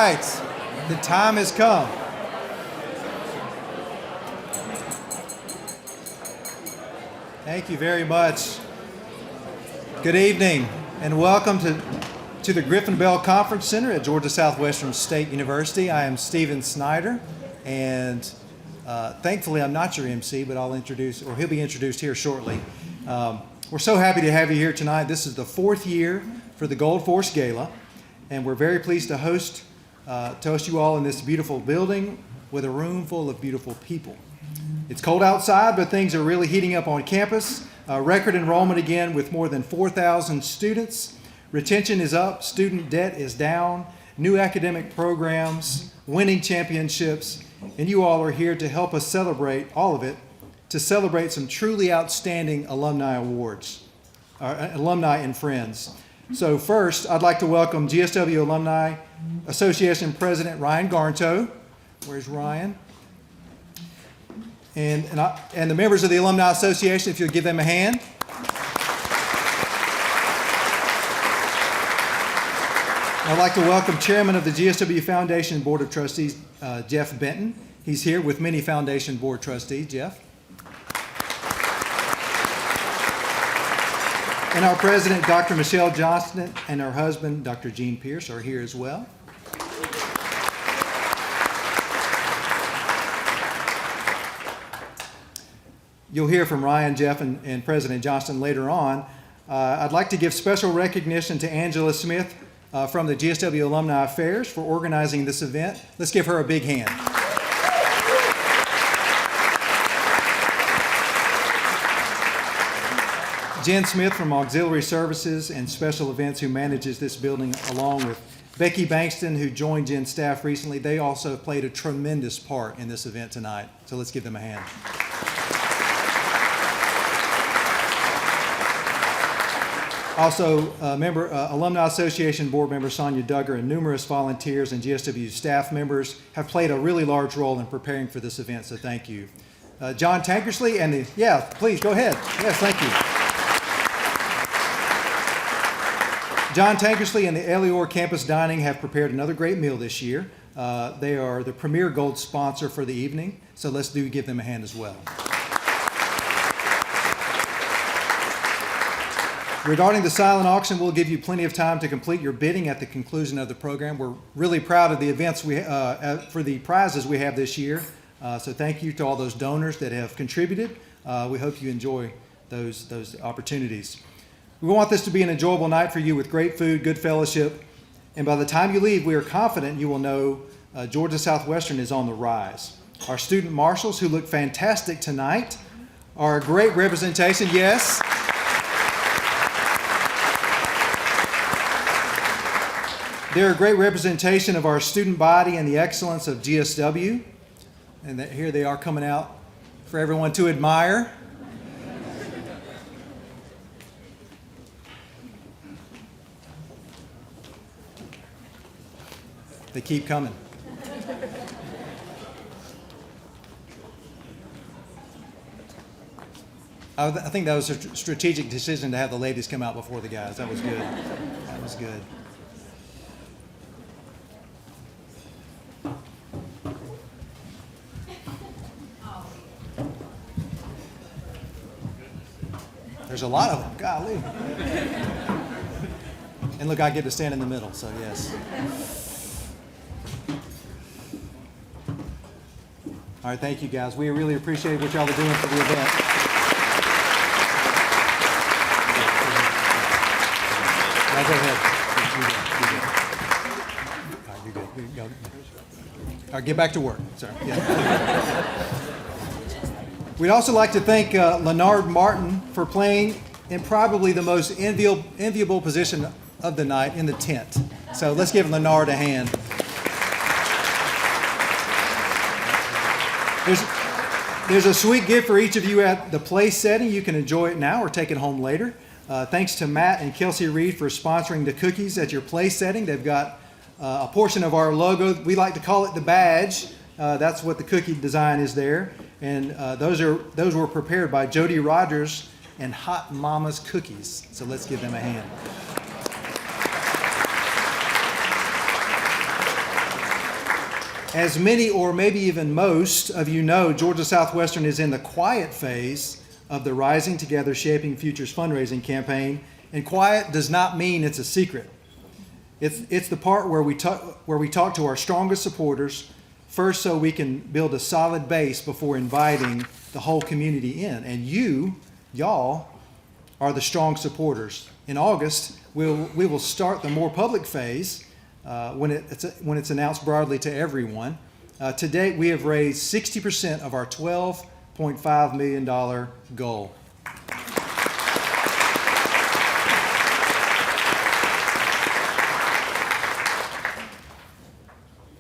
right, the time has come. Thank you very much. Good evening and welcome to the Griffin Bell Conference Center at Georgia Southwestern State University. I am Stephen Snyder, and thankfully I'm not your MC, but he'll be introduced here shortly. We're so happy to have you here tonight. This is the fourth year for the Gold Force Gala, and we're very pleased to host you all in this beautiful building with a room full of beautiful people. It's cold outside, but things are really heating up on campus. Record enrollment again with more than 4,000 students. Retention is up, student debt is down, new academic programs, winning championships, and you all are here to help us celebrate all of it, to celebrate some truly outstanding alumni awards, alumni and friends. So first, I'd like to welcome GSW Alumni Association President Ryan Garnto. Where's Ryan? And the members of the Alumni Association, if you'll give them a hand. I'd like to welcome Chairman of the GSW Foundation Board of Trustees, Jeff Benton. He's here with many Foundation Board Trustees. Jeff. And our President, Dr. Michelle Johnston, and her husband, Dr. Gene Pierce, are here as well. You'll hear from Ryan, Jeff, and President Johnston later on. I'd like to give special recognition to Angela Smith from the GSW Alumni Affairs for organizing this event. Let's give her a big hand. Jen Smith from Auxiliary Services and Special Events, who manages this building, along with Becky Bankston, who joined Jen's staff recently. They also played a tremendous part in this event tonight. So let's give them a hand. Also, Alumni Association Board member Sonia Duggar and numerous volunteers and GSW staff members have played a really large role in preparing for this event, so thank you. John Tankersley and please go ahead. Yes, thank you. John Tankersley and the Elior Campus Dining have prepared another great meal this year. They are the premier gold sponsor for the evening, so let's give them a hand as well. Regarding the silent auction, we'll give you plenty of time to complete your bidding at the conclusion of the program. We're really proud of the events for the prizes we have this year. So thank you to all those donors that have contributed. We hope you enjoy those opportunities. We want this to be an enjoyable night for you with great food, good fellowship, and by the time you leave, we are confident you will know Georgia Southwestern is on the rise. Our student marshals, who look fantastic tonight, are a great representation, yes. They're a great representation of our student body and the excellence of GSW. And here they are coming out for everyone to admire. They keep coming. I think that was a strategic decision to have the ladies come out before the guys. That was good. That was good. There's a lot of them, golly. And look, I get to stand in the middle, so yes. All right, thank you guys. We really appreciate what y'all are doing for the event. Now go ahead. You're good. All right, you're good. Go. All right, get back to work. Sorry. Yeah. We'd also like to thank Leonard Martin for playing in probably the most enviable position of the night, in the tent. So let's give Leonard a hand. There's a sweet gift for each of you at the place setting. You can enjoy it now or take it home later. Thanks to Matt and Kelsey Reed for sponsoring the cookies at your place setting. They've got a portion of our logo. We like to call it the badge. That's what the cookie design is there. And those were prepared by Jody Rogers and Hot Mama's Cookies. So let's give them a hand. As many or maybe even most of you know, Georgia Southwestern is in the quiet phase of the Rising Together Shaping Futures fundraising campaign. And quiet does not mean it's a secret. It's the part where we talk to our strongest supporters first so we can build a solid base before inviting the whole community in. And y'all are the strong supporters. In August, we will start the more public phase when it's announced broadly to everyone. To date, we have raised 60% of our $12.5 million goal.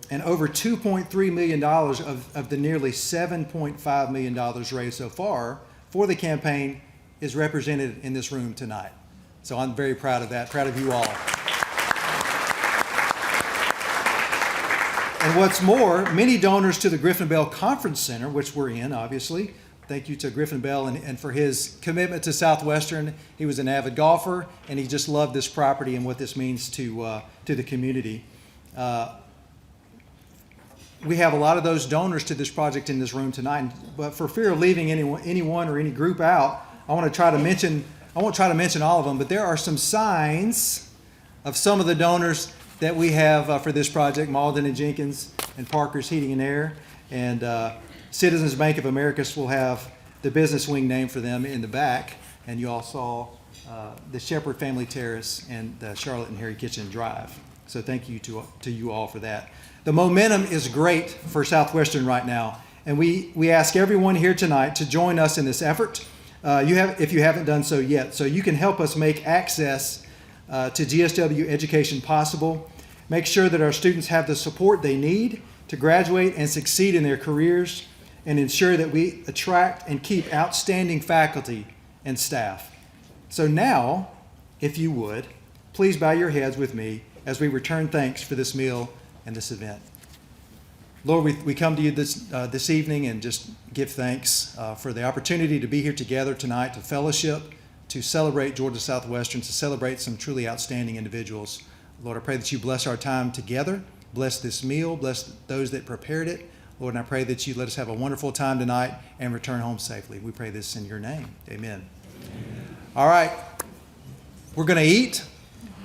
And over $2.3 million of the nearly $7.5 million raised so far for the campaign is represented in this room tonight. So I'm very proud of that, proud of you all. And what's more, many donors to the Griffin Bell Conference Center, which we're in, obviously. Thank you to Griffin Bell and for his commitment to Southwestern. He was an avid golfer, and he just loved this property and what this means to the community. We have a lot of those donors to this project in this room tonight, but for fear of leaving anyone or any group out, I won't try to mention all of them, but there are some signs of some of the donors that we have for this project: Malden and Jenkins and Parker's Heating and Air, and Citizens Bank of America will have the business wing name for them in the back, and you all saw the Shepherd Family Terrace and the Charlotte and Harry Kitchen Drive. So thank you to you all for that. The momentum is great for Southwestern right now, and we ask everyone here tonight to join us in this effort. If you haven't done so yet, so you can help us make access to GSW education possible. Make sure that our students have the support they need to graduate and succeed in their careers, and ensure that we attract and keep outstanding faculty and staff. So now, if you would, please bow your heads with me as we return thanks for this meal and this event. Lord, we come to you this evening and just give thanks for the opportunity to be here together tonight to fellowship, to celebrate Georgia Southwestern, to celebrate some truly outstanding individuals. Lord, I pray that you bless our time together, bless this meal, bless those that prepared it. Lord, and I pray that you let us have a wonderful time tonight and return home safely. We pray this in your name. Amen. All right, we're going to eat.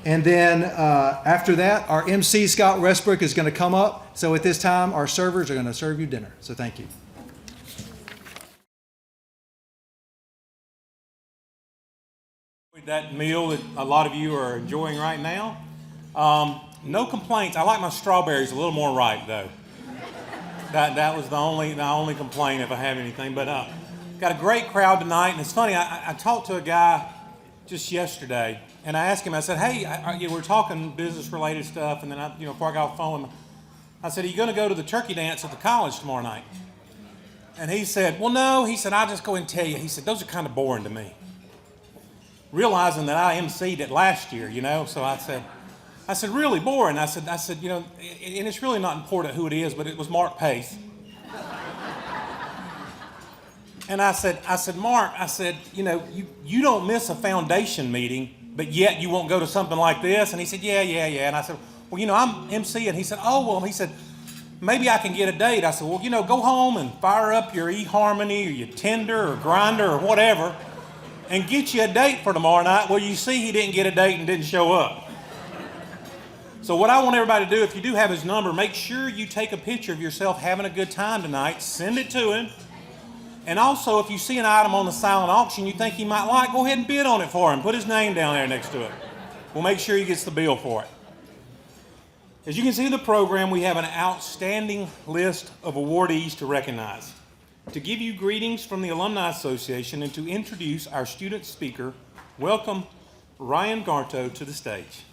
And then after that, our MC, Scott Westbrook, is going to come up. So at this time, our servers are going to serve you dinner. So thank you. That meal that a lot of you are enjoying right now. No complaints. I like my strawberries a little more ripe, though. That was the only complaint, if I have anything. But got a great crowd tonight. And it's funny, I talked to a guy just yesterday, and I asked him, I said, hey, we're talking business-related stuff, and then before I got off the phone, I said, are you going to go to the turkey dance at the college tomorrow night? And he said, well, no. He said, I'll just go and tell you. He said, those are kind of boring to me. Realizing that I emceed it last year, so I said, really boring. I said, and it's really not important who it is, but it was Mark Pace. And I said, Mark, you don't miss a foundation meeting, but yet you won't go to something like this? And he said, yeah. And I said, well, I'm emceeing. He said, he said, maybe I can get a date. I said, well, go home and fire up your eHarmony or your Tinder or Grindr or whatever and get you a date for tomorrow night. Well, you see he didn't get a date and didn't show up. So what I want everybody to do, if you do have his number, make sure you take a picture of yourself having a good time tonight, send it to him. And also, if you see an item on the silent auction you think he might like, go ahead and bid on it for him. Put his name down there next to it. We'll make sure he gets the bill for it. As you can see in the program, we have an outstanding list of awardees to recognize. To give you greetings from the Alumni Association and to introduce our student speaker, welcome Ryan Garto to the stage.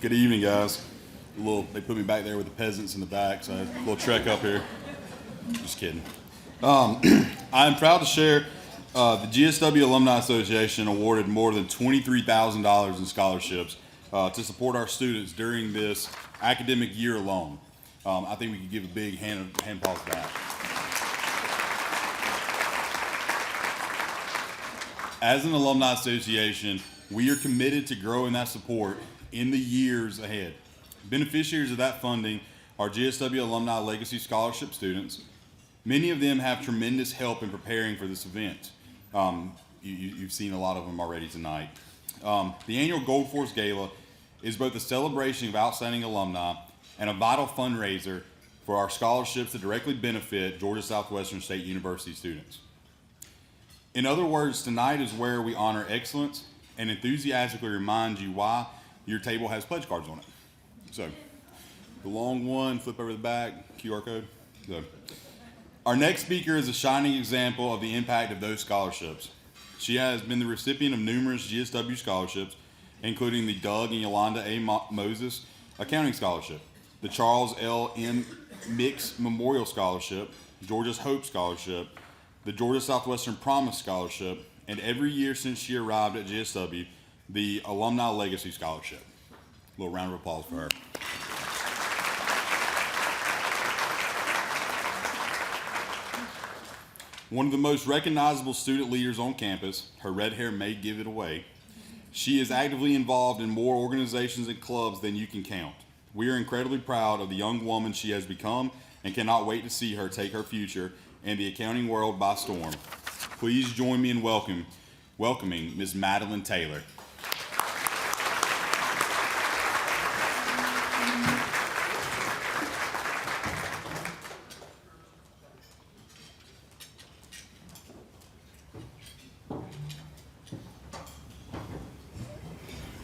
Good evening, guys. They put me back there with the peasants in the back, so I had a little trek up here. Just kidding. I'm proud to share The GSW Alumni Association awarded more than $23,000 in scholarships to support our students during this academic year alone. I think we could give a big hand pause to that. As an alumni association, we are committed to growing that support in the years ahead. Beneficiaries of that funding are GSW Alumni Legacy Scholarship students. Many of them have tremendous help in preparing for this event. You've seen a lot of them already tonight. The annual Gold Force Gala is both a celebration of outstanding alumni and a vital fundraiser for our scholarships that directly benefit Georgia Southwestern State University students. In other words, tonight is where we honor excellence and enthusiastically remind you why your table has pledge cards on it. So, the long one, flip over the back, QR code. So, our next speaker is a shining example of the impact of those scholarships. She has been the recipient of numerous GSW scholarships, including the Doug and Yolanda A. Moses Accounting Scholarship, the Charles L. M. Mix Memorial Scholarship, Georgia's Hope Scholarship, the Georgia Southwestern Promise Scholarship, and every year since she arrived at GSW, the Alumni Legacy Scholarship. A little round of applause for her. One of the most recognizable student leaders on campus, her red hair may give it away. She is actively involved in more organizations and clubs than you can count. We are incredibly proud of the young woman she has become and cannot wait to see her take her future and the accounting world by storm. Please join me in welcoming Ms. Madeline Taylor.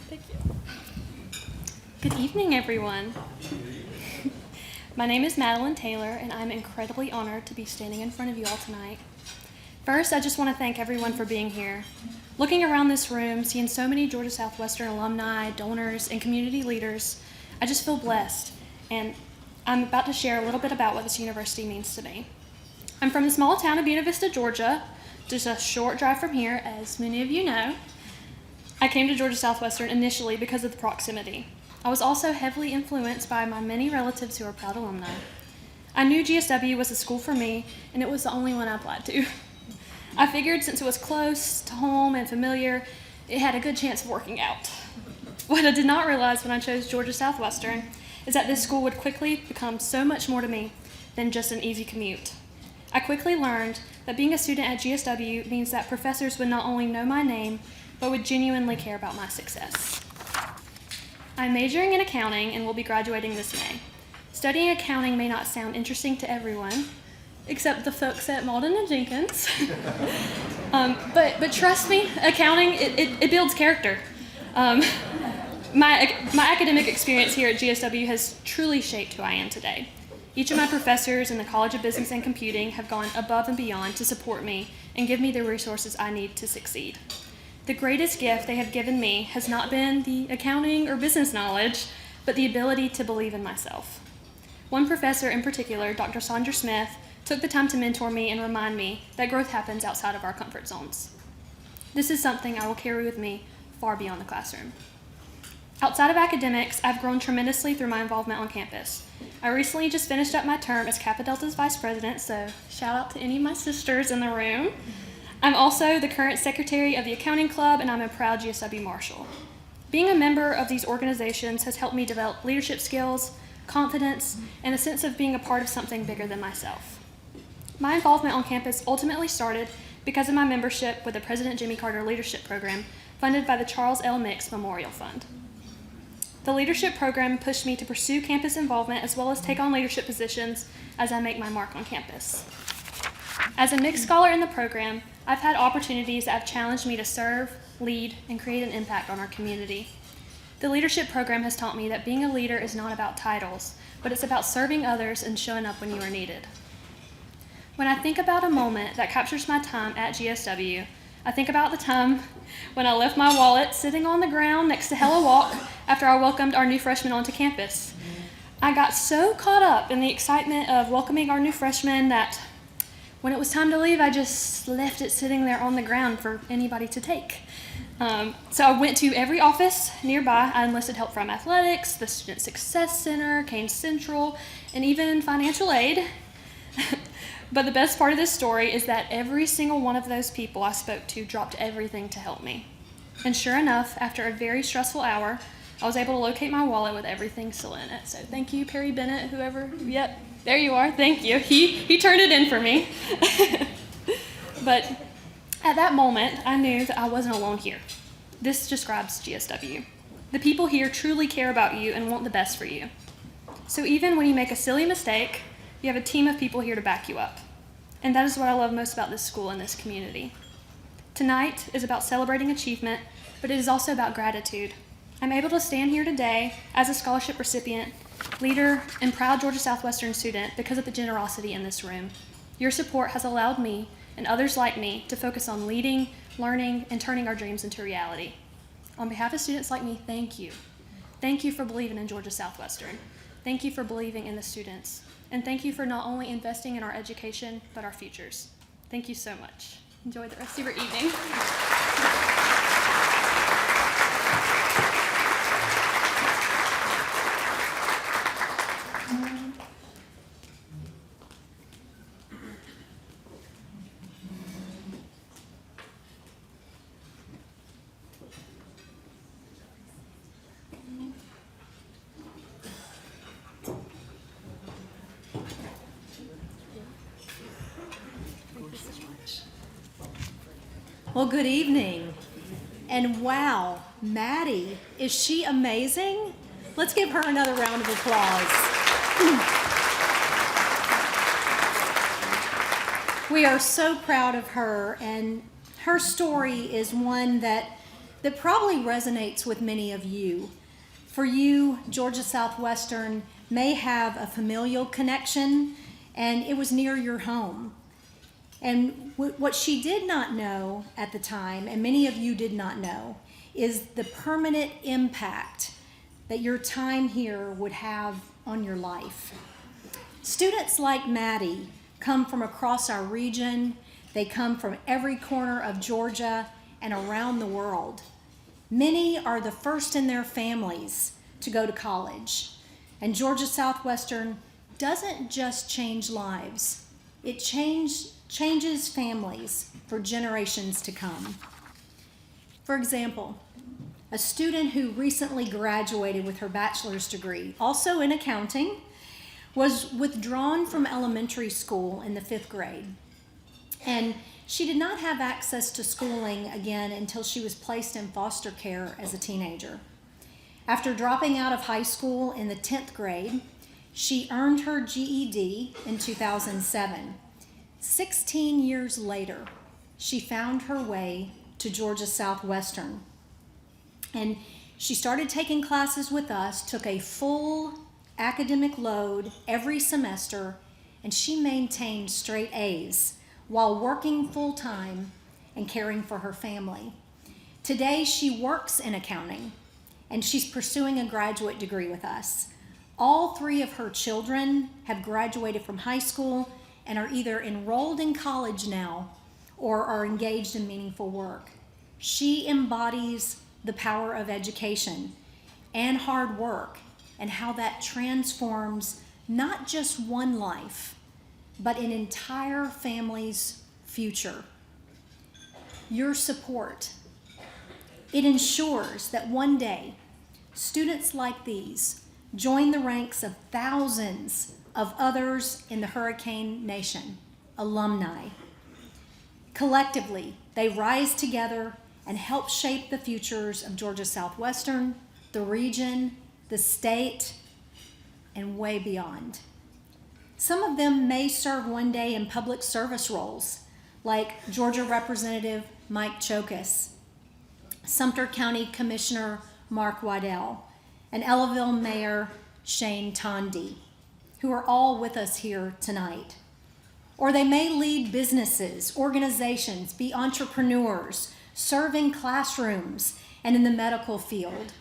Thank you. Good evening, everyone. My name is Madeline Taylor, and I'm incredibly honored to be standing in front of you all tonight. First, I just want to thank everyone for being here. Looking around this room, seeing so many Georgia Southwestern alumni, donors, and community leaders, I just feel blessed, and I'm about to share a little bit about what this university means to me. I'm from the small town of Buena Vista, Georgia, just a short drive from here, as many of you know. I came to Georgia Southwestern initially because of the proximity. I was also heavily influenced by my many relatives who are proud alumni. I knew GSW was a school for me, and it was the only one I applied to. I figured since it was close to home and familiar, it had a good chance of working out. What I did not realize when I chose Georgia Southwestern is that this school would quickly become so much more to me than just an easy commute. I quickly learned that being a student at GSW means that professors would not only know my name, but would genuinely care about my success. I'm majoring in accounting and will be graduating this May. Studying accounting may not sound interesting to everyone, except the folks at Malden and Jenkins. But trust me, accounting, it builds character. My academic experience here at GSW has truly shaped who I am today. Each of my professors in the College of Business and Computing have gone above and beyond to support me and give me the resources I need to succeed. The greatest gift they have given me has not been the accounting or business knowledge, but the ability to believe in myself. One professor in particular, Dr. Sandra Smith, took the time to mentor me and remind me that growth happens outside of our comfort zones. This is something I will carry with me far beyond the classroom. Outside of academics, I've grown tremendously through my involvement on campus. I recently just finished up my term as Kappa Delta's vice president, so shout out to any of my sisters in the room. I'm also the current secretary of the accounting club, and I'm a proud GSW Marshal. Being a member of these organizations has helped me develop leadership skills, confidence, and a sense of being a part of something bigger than myself. My involvement on campus ultimately started because of my membership with the President Jimmy Carter Leadership Program, funded by the Charles L. Mix Memorial Fund. The leadership program pushed me to pursue campus involvement as well as take on leadership positions as I make my mark on campus. As a mixed scholar in the program, I've had opportunities that have challenged me to serve, lead, and create an impact on our community. The leadership program has taught me that being a leader is not about titles, but it's about serving others and showing up when you are needed. When I think about a moment that captures my time at GSW, I think about the time when I left my wallet sitting on the ground next to Hello Walk after I welcomed our new freshmen onto campus. I got so caught up in the excitement of welcoming our new freshmen that When it was time to leave, I just left it sitting there on the ground for anybody to take. So I went to every office nearby. I enlisted help from athletics, the Student Success Center, Kane Central, and even financial aid. But the best part of this story is that every single one of those people I spoke to dropped everything to help me. And sure enough, after a very stressful hour, I was able to locate my wallet with everything still in it. So thank you, Perry Bennett, whoever. Yep, there you are. Thank you. He turned it in for me. But at that moment, I knew that I wasn't alone here. This describes GSW. The people here truly care about you and want the best for you. So even when you make a silly mistake, you have a team of people here to back you up. And that is what I love most about this school and this community. Tonight is about celebrating achievement, but it is also about gratitude. I'm able to stand here today as a scholarship recipient, leader, and proud Georgia Southwestern student because of the generosity in this room. Your support has allowed me and others like me to focus on leading, learning, and turning our dreams into reality. On behalf of students like me, thank you. Thank you for believing in Georgia Southwestern. Thank you for believing in the students. And thank you for not only investing in our education, but our futures. Thank you so much. Enjoy the rest of your evening. Well, good evening. And wow, Maddie, is she amazing? Let's give her another round of applause. We are so proud of her, and her story is one that probably resonates with many of you. For you, Georgia Southwestern may have a familial connection, and it was near your home. And what she did not know at the time, and many of you did not know, is the permanent impact that your time here would have on your life. Students like Maddie come from across our region. They come from every corner of Georgia and around the world. Many are the first in their families to go to college. And Georgia Southwestern doesn't just change lives. It changes families for generations to come. For example, a student who recently graduated with her bachelor's degree, also in accounting, was withdrawn from elementary school in the 5th grade. And she did not have access to schooling again until she was placed in foster care as a teenager. After dropping out of high school in the 10th grade, she earned her GED in 2007. 16 years later, she found her way to Georgia Southwestern. And she started taking classes with us, took a full academic load every semester, and she maintained straight A's while working full-time and caring for her family. Today, she works in accounting, and she's pursuing a graduate degree with us. All 3 of her children have graduated from high school and are either enrolled in college now or are engaged in meaningful work. She embodies the power of education and hard work and how that transforms not just one life, but an entire family's future. Your support, it ensures that one day students like these join the ranks of thousands of others in the Hurricane Nation, alumni. Collectively, they rise together and help shape the futures of Georgia Southwestern, the region, the state, and way beyond. Some of them may serve one day in public service roles, like Georgia Representative Mike Chokas, Sumter County Commissioner Mark Waddell, and Ellaville Mayor Shane Tondi, who are all with us here tonight. Or they may lead businesses, organizations, be entrepreneurs, serve in classrooms and in the medical field,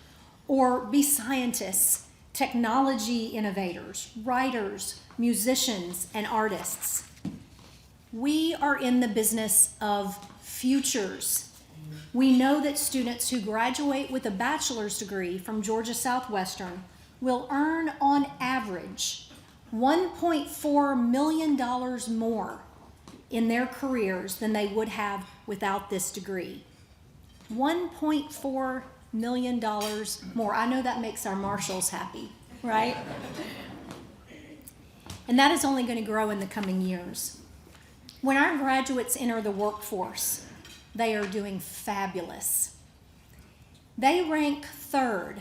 or be scientists, technology innovators, writers, musicians, and artists. We are in the business of futures. We know that students who graduate with a bachelor's degree from Georgia Southwestern will earn on average $1.4 million more in their careers than they would have without this degree. $1.4 million more. I know that makes our marshals happy, right? And that is only going to grow in the coming years. When our graduates enter the workforce, they are doing fabulous. They rank third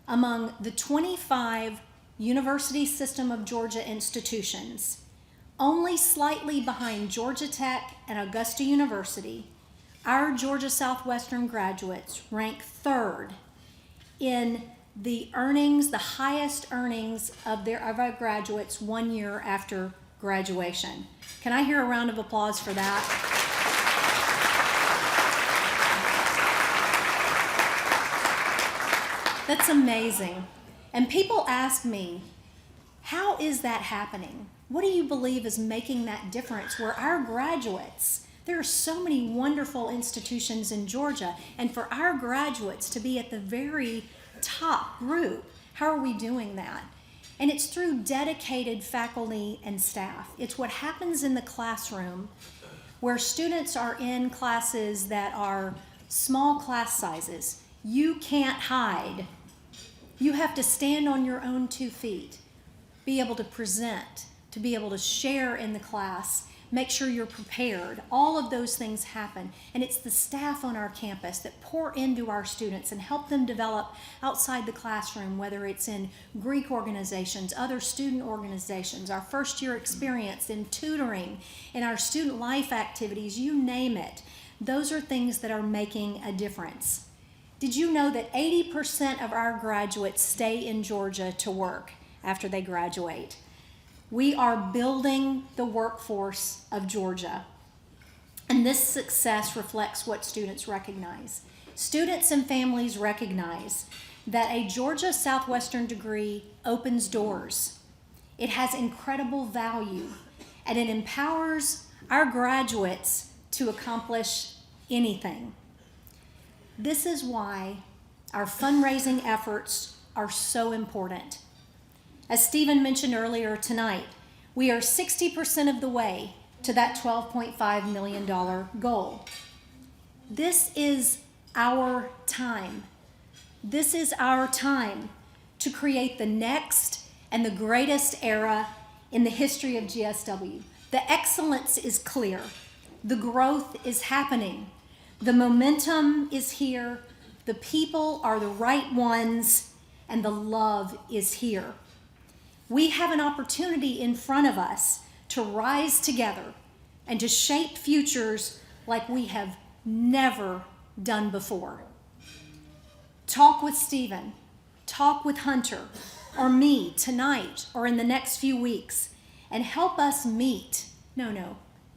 among the 25 University System of Georgia institutions, only slightly behind Georgia Tech and Augusta University. Our Georgia Southwestern graduates rank third in the earnings, the highest earnings of our graduates 1 year after graduation. Can I hear a round of applause for that? That's amazing. And people ask me, how is that happening? What do you believe is making that difference where our graduates, there are so many wonderful institutions in Georgia, and for our graduates to be at the very top group, how are we doing that? And it's through dedicated faculty and staff. It's what happens in the classroom where students are in classes that are small class sizes. You can't hide. You have to stand on your own 2 feet, be able to present, to be able to share in the class, make sure you're prepared. All of those things happen. And it's the staff on our campus that pour into our students and help them develop outside the classroom, whether it's in Greek organizations, other student organizations, our first year experience in tutoring, in our student life activities, you name it. Those are things that are making a difference. Did you know that 80% of our graduates stay in Georgia to work after they graduate? We are building the workforce of Georgia. And this success reflects what students recognize. Students and families recognize that a Georgia Southwestern degree opens doors. It has incredible value, and it empowers our graduates to accomplish anything. This is why our fundraising efforts are so important. As Stephen mentioned earlier tonight, we are 60% of the way to that $12.5 million goal. This is our time. This is our time to create the next and the greatest era in the history of GSW. The excellence is clear. The growth is happening. The momentum is here. The people are the right ones, and the love is here. We have an opportunity in front of us to rise together and to shape futures like we have never done before. Talk with Stephen, talk with Hunter, or me tonight or in the next few weeks, and help us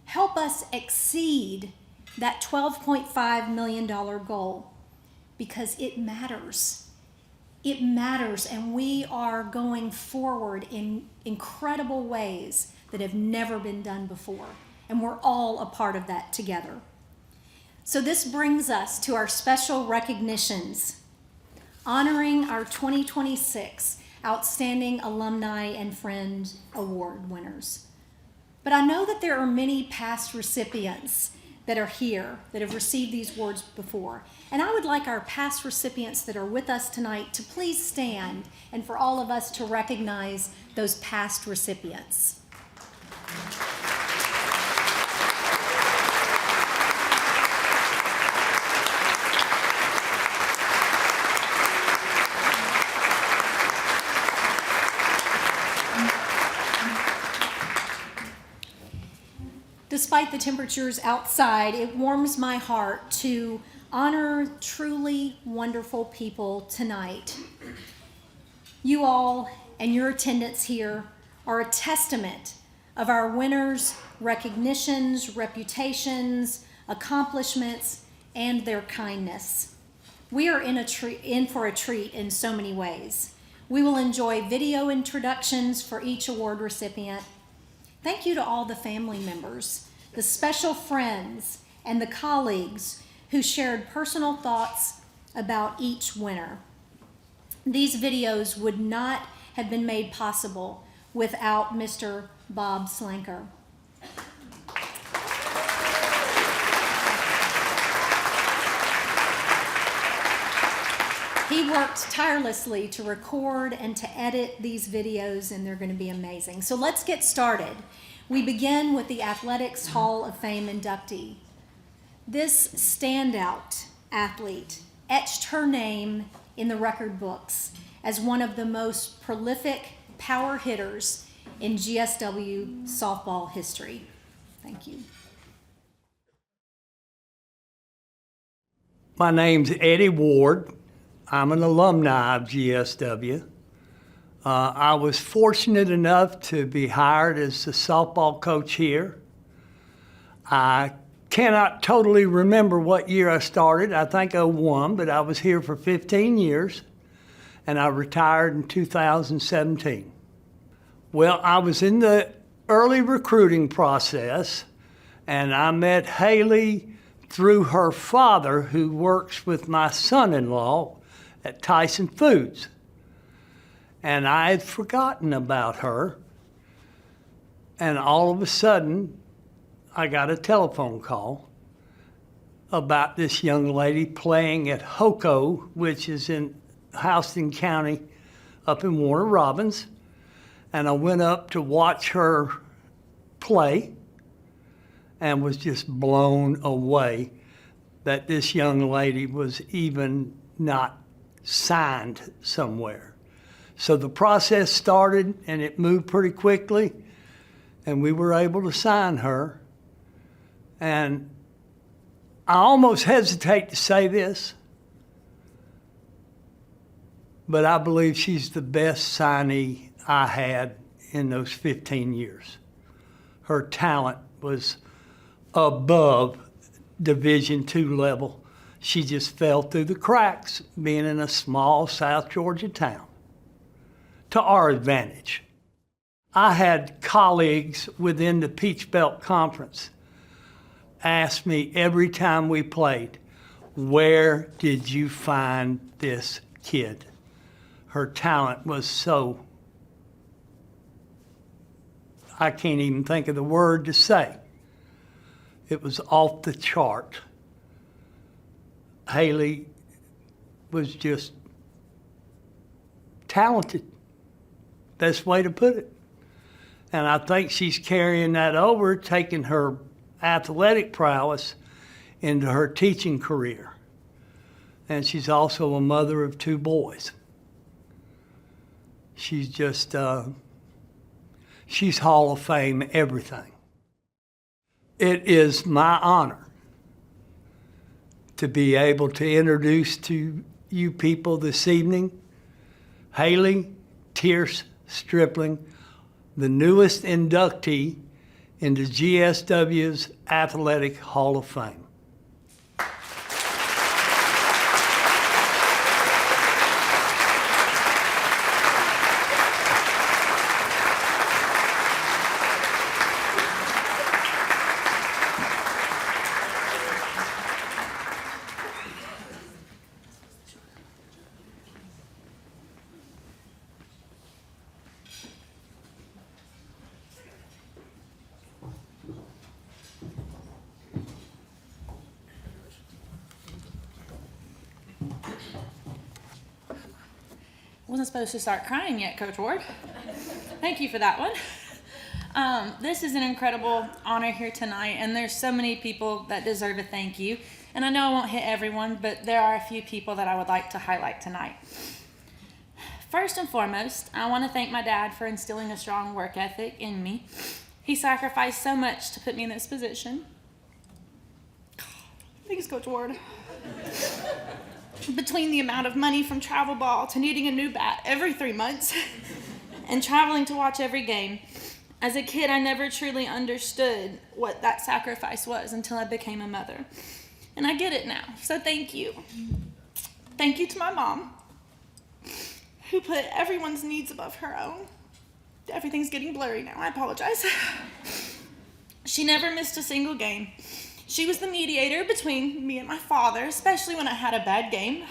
help us exceed that $12.5 million goal, because it matters. It matters, and we are going forward in incredible ways that have never been done before, and we're all a part of that together. So this brings us to our special recognitions, honoring our 2026 Outstanding Alumni and Friend Award winners. But I know that there are many past recipients that are here that have received these awards before. And I would like our past recipients that are with us tonight to please stand, and for all of us to recognize those past recipients. Despite the temperatures outside, it warms my heart to honor truly wonderful people tonight. You all and your attendance here are a testament of our winners' recognitions, reputations, accomplishments, and their kindness. We are in for a treat in so many ways. We will enjoy video introductions for each award recipient. Thank you to all the family members the special friends, and the colleagues who shared personal thoughts about each winner. These videos would not have been made possible without Mr. Bob Slanker. He worked tirelessly to record and to edit these videos, and they're going to be amazing. So let's get started. We begin with the Athletics Hall of Fame inductee. This standout athlete etched her name in the record books as one of the most prolific power hitters in GSW softball history. Thank you. My name's Eddie Ward. I'm an alumni of GSW. I was fortunate enough to be hired as the softball coach here. I cannot totally remember what year I started. I think 01, but I was here for 15 years, and I retired in 2017. Well, I was in the early recruiting process, and I met Haley through her father, who works with my son-in-law at Tyson Foods. And I had forgotten about her, and all of a sudden, I got a telephone call about this young lady playing at HOCO, which is in Houston County up in Warner Robins. And I went up to watch her play and was just blown away that this young lady was even not signed somewhere. So the process started, and it moved pretty quickly, and we were able to sign her. And I almost hesitate to say this, but I believe she's the best signee I had in those 15 years. Her talent was above Division II level. She just fell through the cracks being in a small South Georgia town, to our advantage. I had colleagues within the Peach Belt Conference ask me every time we played, where did you find this kid? Her talent was so, I can't even think of the word to say. It was off the chart. Haley was just talented. Best way to put it. And I think she's carrying that over, taking her athletic prowess into her teaching career. And she's also a mother of 2 boys. She's just, she's Hall of Fame everything. It is my honor to be able to introduce to you people this evening Haley Tierce Stripling, the newest inductee into GSW's Athletic Hall of Fame. Wasn't supposed to start crying yet, Coach Ward. Thank you for that one. This is an incredible honor here tonight, and there's so many people that deserve a thank you. And I know I won't hit everyone, but there are a few people that I would like to highlight tonight. First and foremost, I want to thank my dad for instilling a strong work ethic in me. He sacrificed so much to put me in this position. Thanks, Coach Ward. Between the amount of money from travel ball to needing a new bat every 3 months and traveling to watch every game, as a kid I never truly understood what that sacrifice was until I became a mother. And I get it now, so thank you. Thank you to my mom, who put everyone's needs above her own. Everything's getting blurry now, I apologize. She never missed a single game. She was the mediator between me and my father, especially when I had a bad game.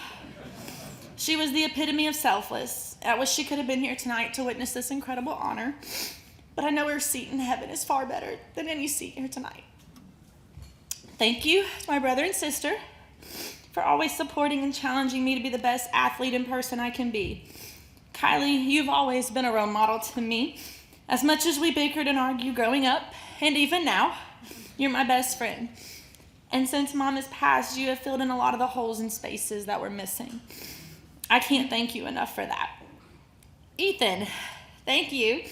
She was the epitome of selfless. I wish she could have been here tonight to witness this incredible honor, but I know her seat in heaven is far better than any seat here tonight. Thank you to my brother and sister for always supporting and challenging me to be the best athlete and person I can be. Kylie, you've always been a role model to me. As much as we bickered and argued growing up, and even now, you're my best friend. And since Mom has passed, you have filled in a lot of the holes and spaces that were missing. I can't thank you enough for that. Ethan, thank you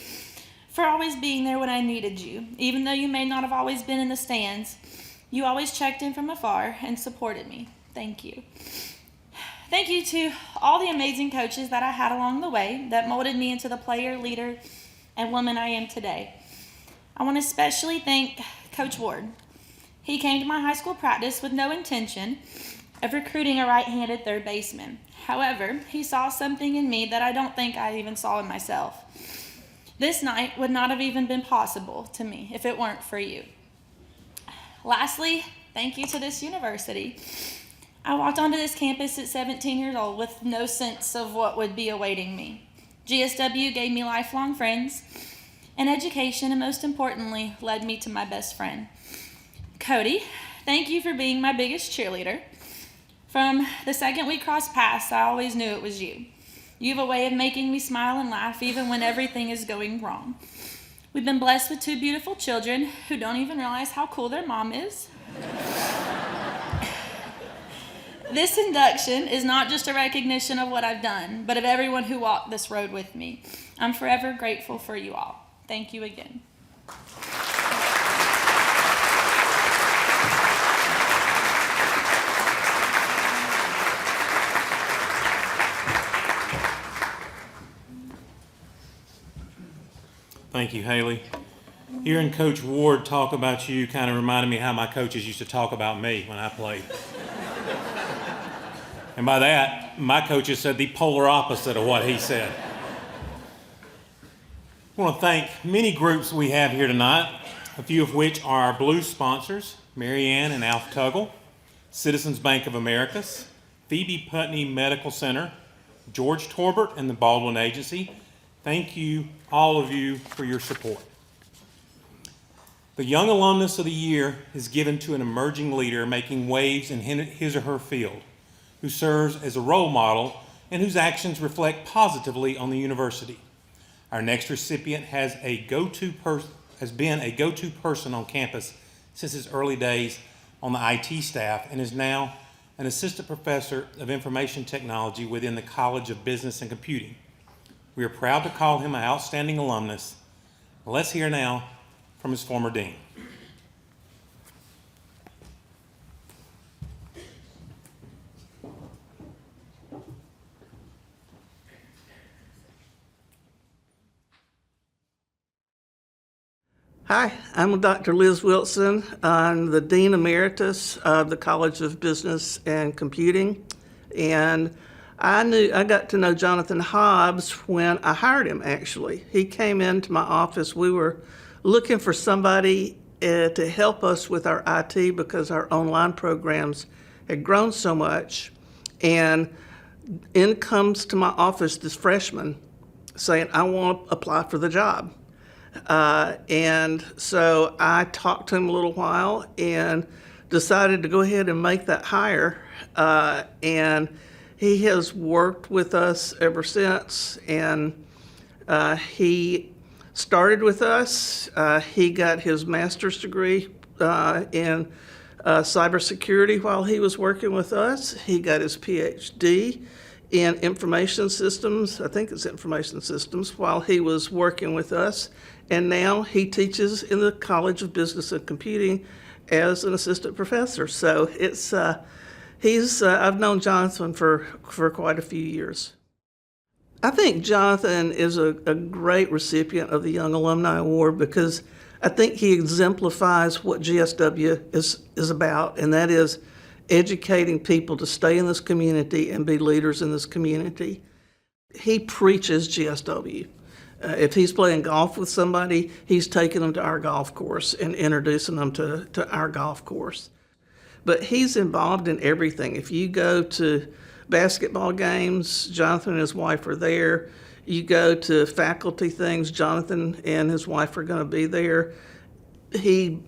for always being there when I needed you. Even though you may not have always been in the stands, you always checked in from afar and supported me. Thank you. Thank you to all the amazing coaches that I had along the way that molded me into the player, leader, and woman I am today. I want to especially thank Coach Ward. He came to my high school practice with no intention of recruiting a right-handed third baseman. However, he saw something in me that I don't think I even saw in myself. This night would not have even been possible to me if it weren't for you. Lastly, thank you to this university. I walked onto this campus at 17 years old with no sense of what would be awaiting me. GSW gave me lifelong friends and education, and most importantly, led me to my best friend. Cody, thank you for being my biggest cheerleader. From the second we crossed paths, I always knew it was you. You have a way of making me smile and laugh even when everything is going wrong. We've been blessed with two beautiful children who don't even realize how cool their mom is. This induction is not just a recognition of what I've done, but of everyone who walked this road with me. I'm forever grateful for you all. Thank you again. Thank you, Haley. Hearing Coach Ward talk about you kind of reminded me how my coaches used to talk about me when I played. And by that, my coaches said the polar opposite of what he said. I want to thank many groups we have here tonight, a few of which are our blue sponsors, Mary Ann and Alf Tuggle, Citizens Bank of Americas, Phoebe Putney Medical Center, George Torbert and the Baldwin Agency. Thank you, all of you, for your support. The Young Alumnus of the Year is given to an emerging leader making waves in his or her field, who serves as a role model and whose actions reflect positively on the university. Our next recipient has been a go-to person on campus since his early days on the IT staff and is now an assistant professor of information technology within the College of Business and Computing. We are proud to call him an outstanding alumnus. Let's hear now from his former dean. Hi, I'm Dr. Liz Wilson. I'm the Dean Emeritus of the College of Business and Computing. And I got to know Jonathan Hobbs when I hired him, actually. He came into my office. We were looking for somebody to help us with our IT because our online programs had grown so much. And in comes to my office this freshman saying, I want to apply for the job. And so I talked to him a little while and decided to go ahead and make that hire. And he has worked with us ever since. And he started with us. He got his master's degree in cybersecurity while he was working with us. He got his PhD in information systems, I think it's information systems, while he was working with us. And now he teaches in the College of Business and Computing as an assistant professor. So it's I've known Jonathan for quite a few years. I think Jonathan is a great recipient of the Young Alumni Award because I think he exemplifies what GSW is about, and that is educating people to stay in this community and be leaders in this community. He preaches GSW. If he's playing golf with somebody, he's taking them to our golf course and introducing them to our golf course. But he's involved in everything. If you go to basketball games, Jonathan and his wife are there. You go to faculty things, Jonathan and his wife are going to be there. He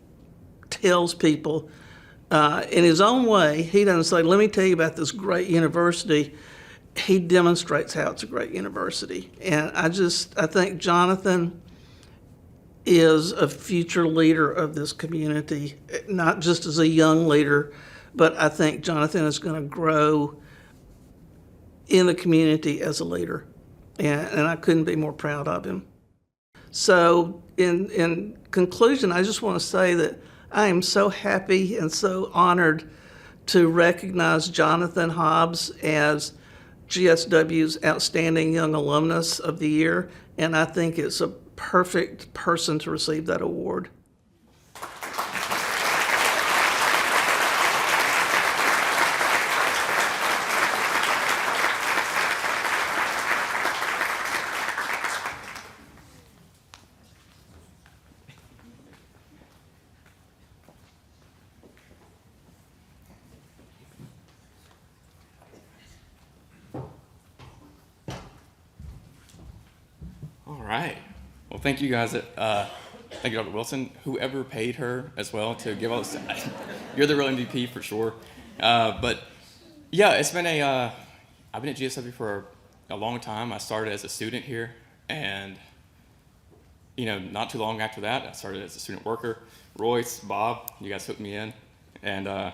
tells people in his own way, he doesn't say, let me tell you about this great university. He demonstrates how it's a great university. And I think Jonathan is a future leader of this community, not just as a young leader, but I think Jonathan is going to grow in the community as a leader. And I couldn't be more proud of him. So in conclusion, I just want to say that I am so happy and so honored to recognize Jonathan Hobbs as GSW's Outstanding Young Alumnus of the Year, and I think it's a perfect person to receive that award. All right. Well, thank you guys. Thank you, Dr. Wilson. Whoever paid her as well to give all this. You're the real MVP for sure. But yeah, it's been I've been at GSW for a long time. I started as a student here, and not too long after that, I started as a student worker. Royce, Bob, you guys hooked me in, and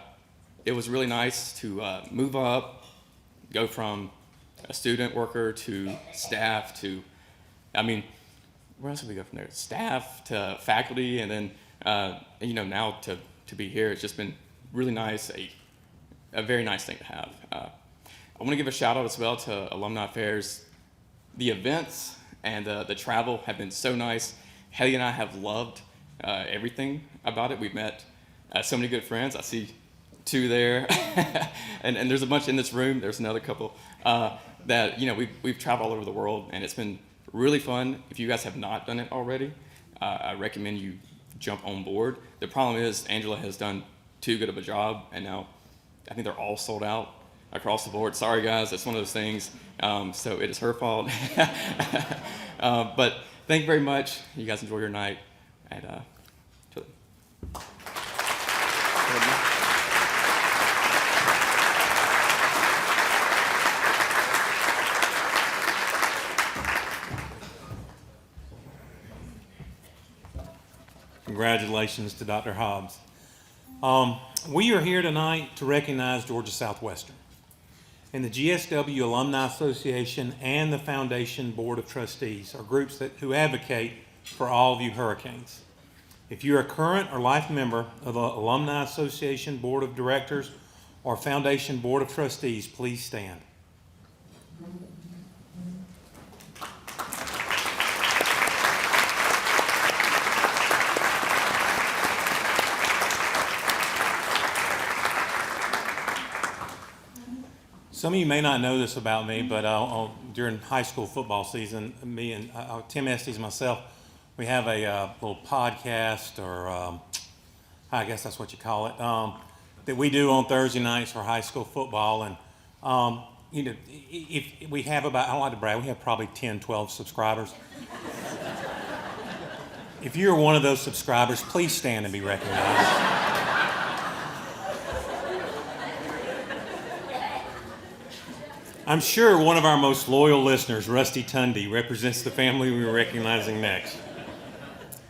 it was really nice to move up, go from a student worker to staff to, where else did we go from there? Staff to faculty, and then now to be here. It's just been really nice, a very nice thing to have. I want to give a shout out as well to Alumni Affairs. The events and the travel have been so nice. Haley and I have loved everything about it. We've met so many good friends. I see two there, and there's a bunch in this room. There's another couple that we've traveled all over the world, and it's been really fun. If you guys have not done it already, I recommend you jump on board. The problem is Angela has done too good of a job, and now I think they're all sold out across the board. Sorry guys, it's one of those things. So it is her fault. But thank you very much. You guys enjoy your night, and Congratulations to Dr. Hobbs. We are here tonight to recognize Georgia Southwestern. And the GSW Alumni Association and the Foundation Board of Trustees are groups who advocate for all of you Hurricanes. If you're a current or life member of the Alumni Association Board of Directors or Foundation Board of Trustees, please stand. Some of you may not know this about me, but during high school football season, me and Tim Estes, myself, we have a little podcast, or I guess that's what you call it, that we do on Thursday nights for high school football. And, if we have about, I don't like to brag, we have probably 10, 12 subscribers. If you're one of those subscribers, please stand and be recognized. I'm sure one of our most loyal listeners, Rusty Tundy, represents the family we're recognizing next.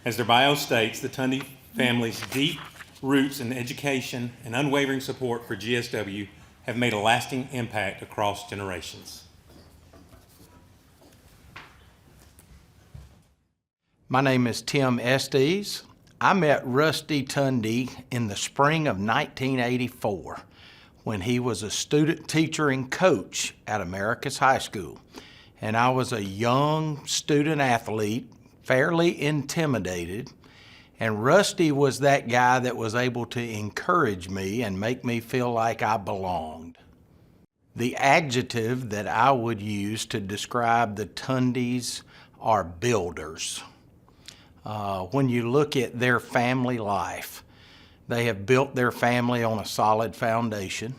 As their bio states, the Tundy family's deep roots in education and unwavering support for GSW have made a lasting impact across generations. My name is Tim Estes. I met Rusty Tundy in the spring of 1984. When he was a student teacher and coach at Americus High School. And I was a young student athlete, fairly intimidated, and Rusty was that guy that was able to encourage me and make me feel like I belonged. The adjective that I would use to describe the Tundys are builders. When you look at their family life, they have built their family on a solid foundation.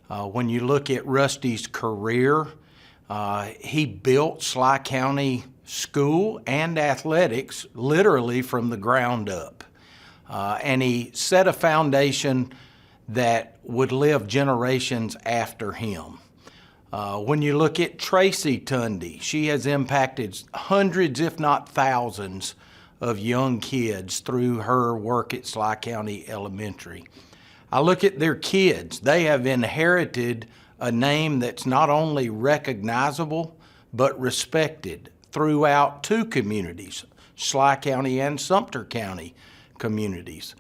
When you look at Rusty's career, he built Sly County School and athletics literally from the ground up. And he set a foundation that would live generations after him. When you look at Tracy Tundy, she has impacted hundreds, if not thousands, of young kids through her work at Sly County Elementary. I look at their kids. They have inherited a name that's not only recognizable, but respected throughout two communities, Sly County and Sumter County communities.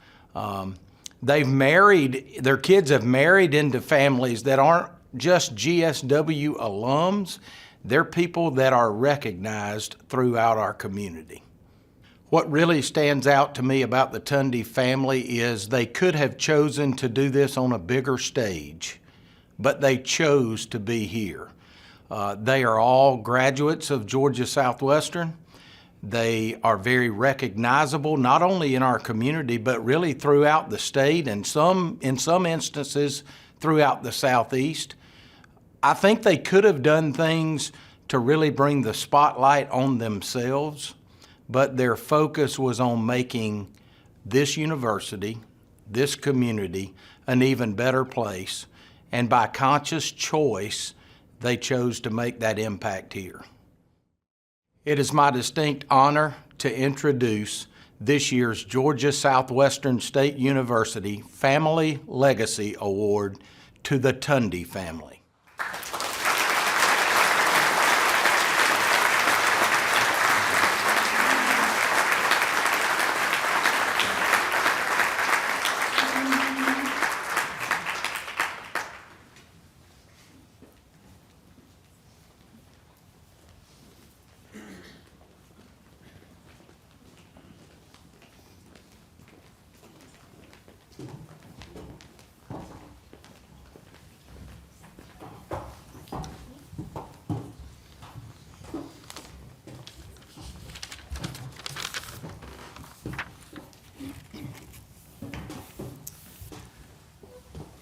Their kids have married into families that aren't just GSW alums, they're people that are recognized throughout our community. What really stands out to me about the Tundy family is they could have chosen to do this on a bigger stage, but they chose to be here. They are all graduates of Georgia Southwestern. They are very recognizable, not only in our community, but really throughout the state and in some instances throughout the Southeast. I think they could have done things to really bring the spotlight on themselves, but their focus was on making this university, this community, an even better place. And by conscious choice, they chose to make that impact here. It is my distinct honor to introduce this year's Georgia Southwestern State University Family Legacy Award to the Tundy family.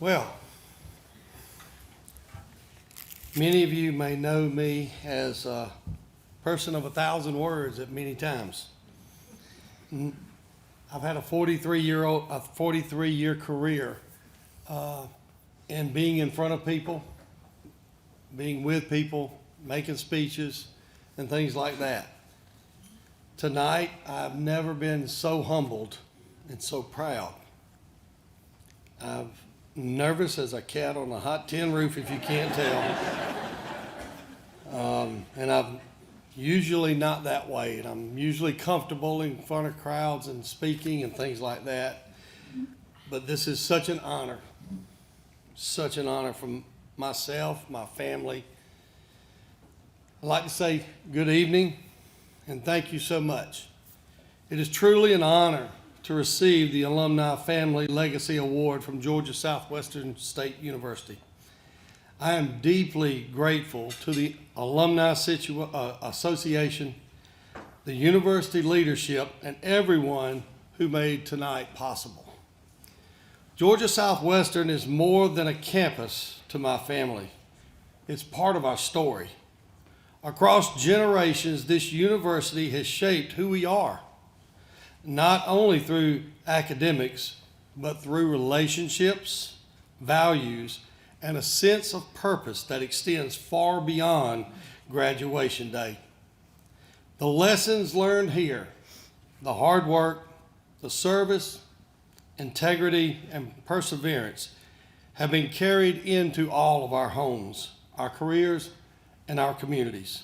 Well, many of you may know me as a person of 1,000 words at many times. I've had a 43-year career in being in front of people, being with people, making speeches, and things like that. Tonight, I've never been so humbled and so proud. I'm nervous as a cat on a hot tin roof, if you can't tell. And I'm usually not that way, and I'm usually comfortable in front of crowds and speaking and things like that. But this is such an honor from myself, my family. I'd like to say good evening and thank you so much. It is truly an honor to receive the Alumni Family Legacy Award from Georgia Southwestern State University. I am deeply grateful to the Alumni Association, the university leadership, and everyone who made tonight possible. Georgia Southwestern is more than a campus to my family. It's part of our story. Across generations, this university has shaped who we are, not only through academics, but through relationships, values, and a sense of purpose that extends far beyond graduation day. The lessons learned here, the hard work, the service, integrity, and perseverance have been carried into all of our homes, our careers, and our communities.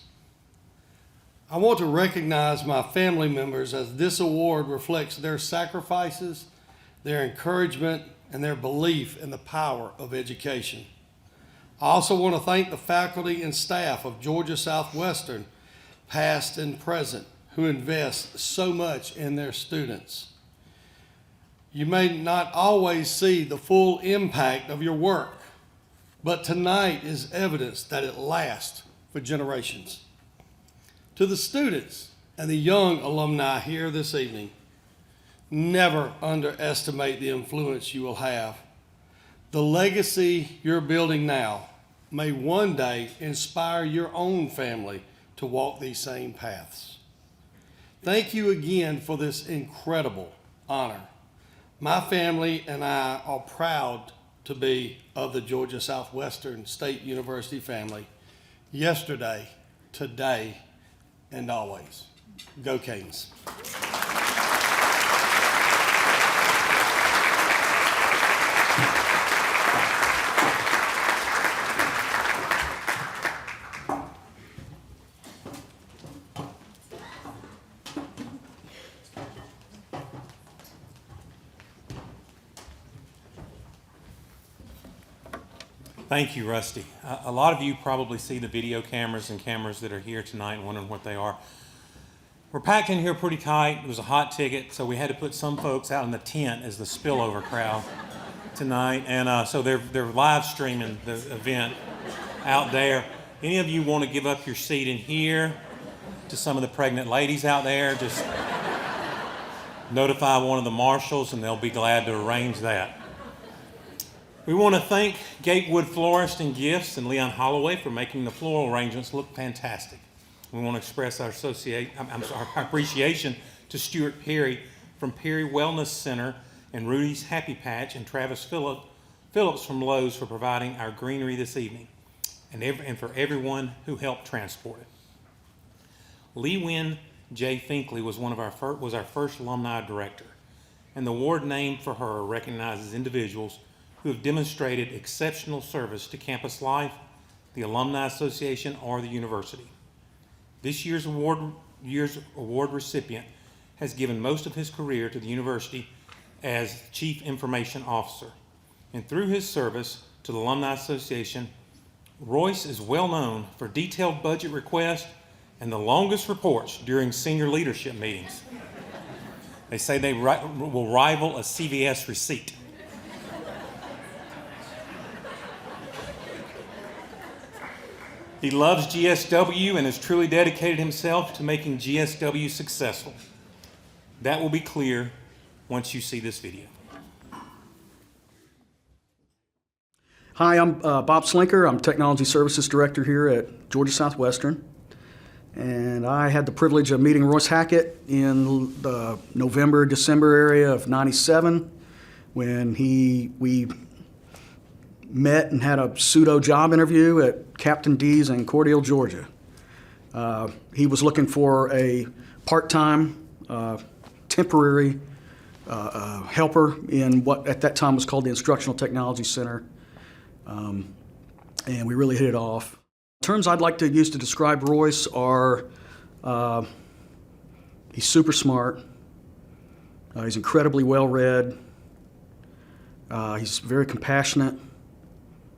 I want to recognize my family members as this award reflects their sacrifices, their encouragement, and their belief in the power of education. I also want to thank the faculty and staff of Georgia Southwestern, past and present, who invest so much in their students. You may not always see the full impact of your work, but tonight is evidence that it lasts for generations. To the students and the young alumni here this evening, never underestimate the influence you will have. The legacy you're building now may one day inspire your own family to walk these same paths. Thank you again for this incredible honor. My family and I are proud to be of the Georgia Southwestern State University family, yesterday, today, and always. Go Canes. Thank you, Rusty. A lot of you probably see the video cameras and cameras that are here tonight and wondering what they are. We're packed in here pretty tight. It was a hot ticket, so we had to put some folks out in the tent as the spillover crowd tonight. And so they're live streaming the event out there. Any of you want to give up your seat in here to some of the pregnant ladies out there? Just notify one of the marshals and they'll be glad to arrange that. We want to thank Gatewood Florist and Gifts and Leon Holloway for making the floral arrangements look fantastic. We want to express our appreciation to Stuart Perry from Perry Wellness Center and Rudy's Happy Patch and Travis Phillips from Lowe's for providing our greenery this evening and for everyone who helped transport it. Lee Wynn J. Finkley was our first alumni director, and the award named for her recognizes individuals who have demonstrated exceptional service to campus life, the Alumni Association, or the university. This year's award recipient has given most of his career to the university as Chief Information Officer. And through his service to the Alumni Association, Royce is well known for detailed budget requests and the longest reports during senior leadership meetings. They say they will rival a CVS receipt. He loves GSW and has truly dedicated himself to making GSW successful. That will be clear once you see this video. Hi, I'm Bob Slinker. I'm Technology Services Director here at Georgia Southwestern. And I had the privilege of meeting Royce Hackett in the November, December area of '97 when we met and had a pseudo job interview at Captain D's in Cordele, Georgia. He was looking for a part-time, temporary helper in what at that time was called the Instructional Technology Center, and we really hit it off. Terms I'd like to use to describe Royce are he's super smart, he's incredibly well-read, he's very compassionate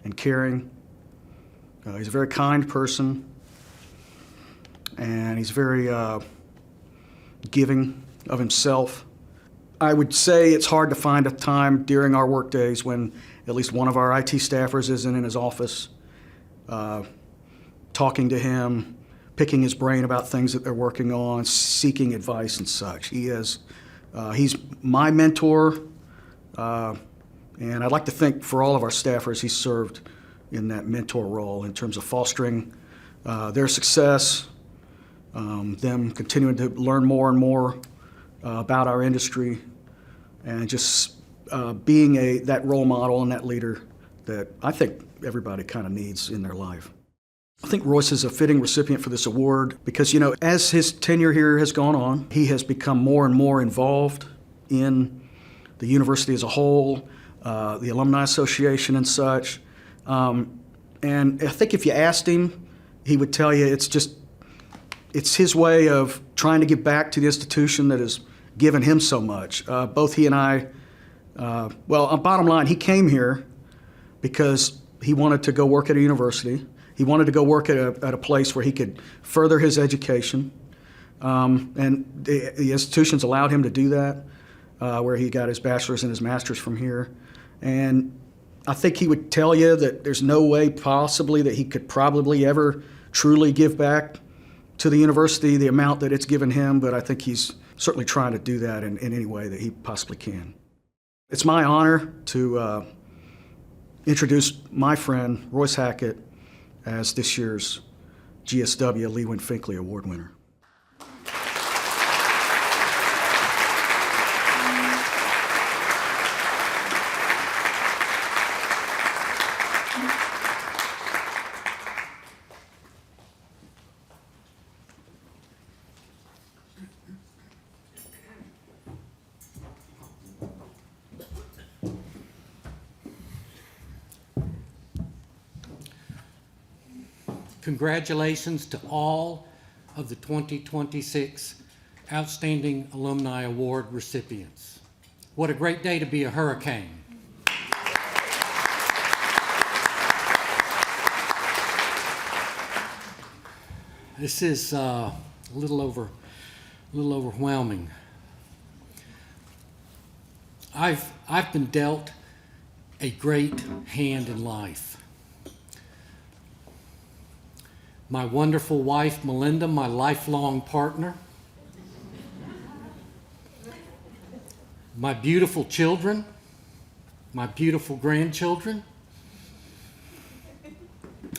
and caring. He's a very kind person, and he's very giving of himself. I would say it's hard to find a time during our work days when at least one of our IT staffers isn't in his office talking to him, picking his brain about things that they're working on, seeking advice and such. He's my mentor, and I'd like to think for all of our staffers, he's served in that mentor role in terms of fostering their success, them continuing to learn more and more about our industry, and just being that role model and that leader that I think everybody kind of needs in their life. I think Royce is a fitting recipient for this award because, as his tenure here has gone on, he has become more and more involved in the university as a whole, the Alumni Association and such. And I think if you asked him, he would tell you it's his way of trying to give back to the institution that has given him so much. Both he and I, bottom line, he came here because he wanted to go work at a university. He wanted to go work at a place where he could further his education. And the institutions allowed him to do that, where he got his bachelor's and his master's from here. And I think he would tell you that there's no way possibly that he could probably ever truly give back to the university the amount that it's given him, but I think he's certainly trying to do that in any way that he possibly can. It's my honor to introduce my friend, Royce Hackett, as this year's GSW Lewin Finkley Award winner. Congratulations to all of the 2026 Outstanding Alumni Award recipients. What a great day to be a hurricane. This is a little overwhelming. I've been dealt a great hand in life. My wonderful wife, Melinda, my lifelong partner. My beautiful children, my beautiful grandchildren.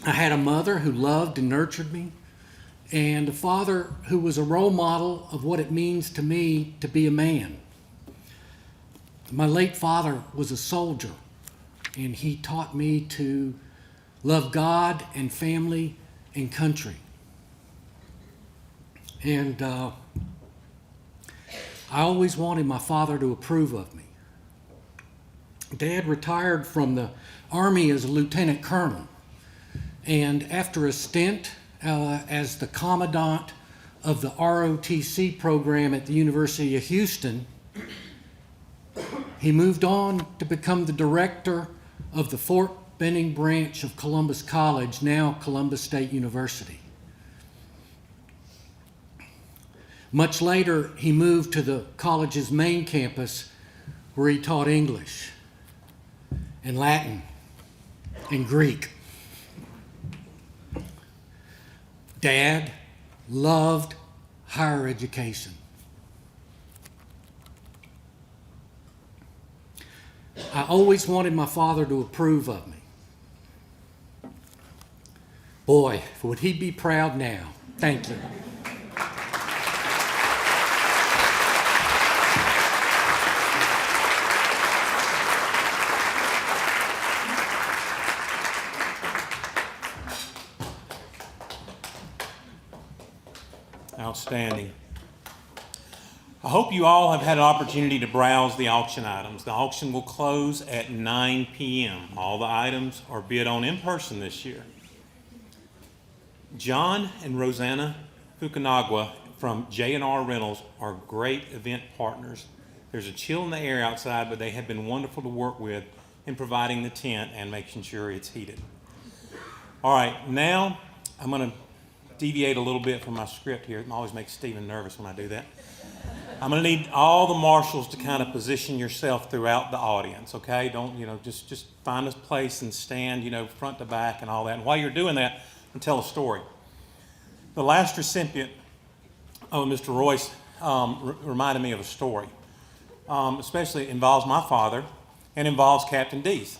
I had a mother who loved and nurtured me, and a father who was a role model of what it means to me to be a man. My late father was a soldier, and he taught me to love God and family and country. And I always wanted my father to approve of me. Dad retired from the Army as a lieutenant colonel, and after a stint as the commandant of the ROTC program at the University of Houston, he moved on to become the director of the Fort Benning branch of Columbus College, now Columbus State University. Much later, he moved to the college's main campus, where he taught English and Latin and Greek. Dad loved higher education. I always wanted my father to approve of me. Boy, would he be proud now. Thank you. Outstanding. I hope you all have had an opportunity to browse the auction items. The auction will close at 9 p.m. All the items are bid on in person this year. John and Rosanna Fukunaga from J&R Rentals are great event partners. There's a chill in the air outside, but they have been wonderful to work with in providing the tent and making sure it's heated. All right, now I'm going to deviate a little bit from my script here. It always makes Stephen nervous when I do that. I'm going to need all the marshals to kind of position yourself throughout the audience, okay? Don't, just find a place and stand, front to back and all that. And while you're doing that, and tell a story. The last recipient, Mr. Royce, reminded me of a story. Especially involves my father and involves Captain Deese.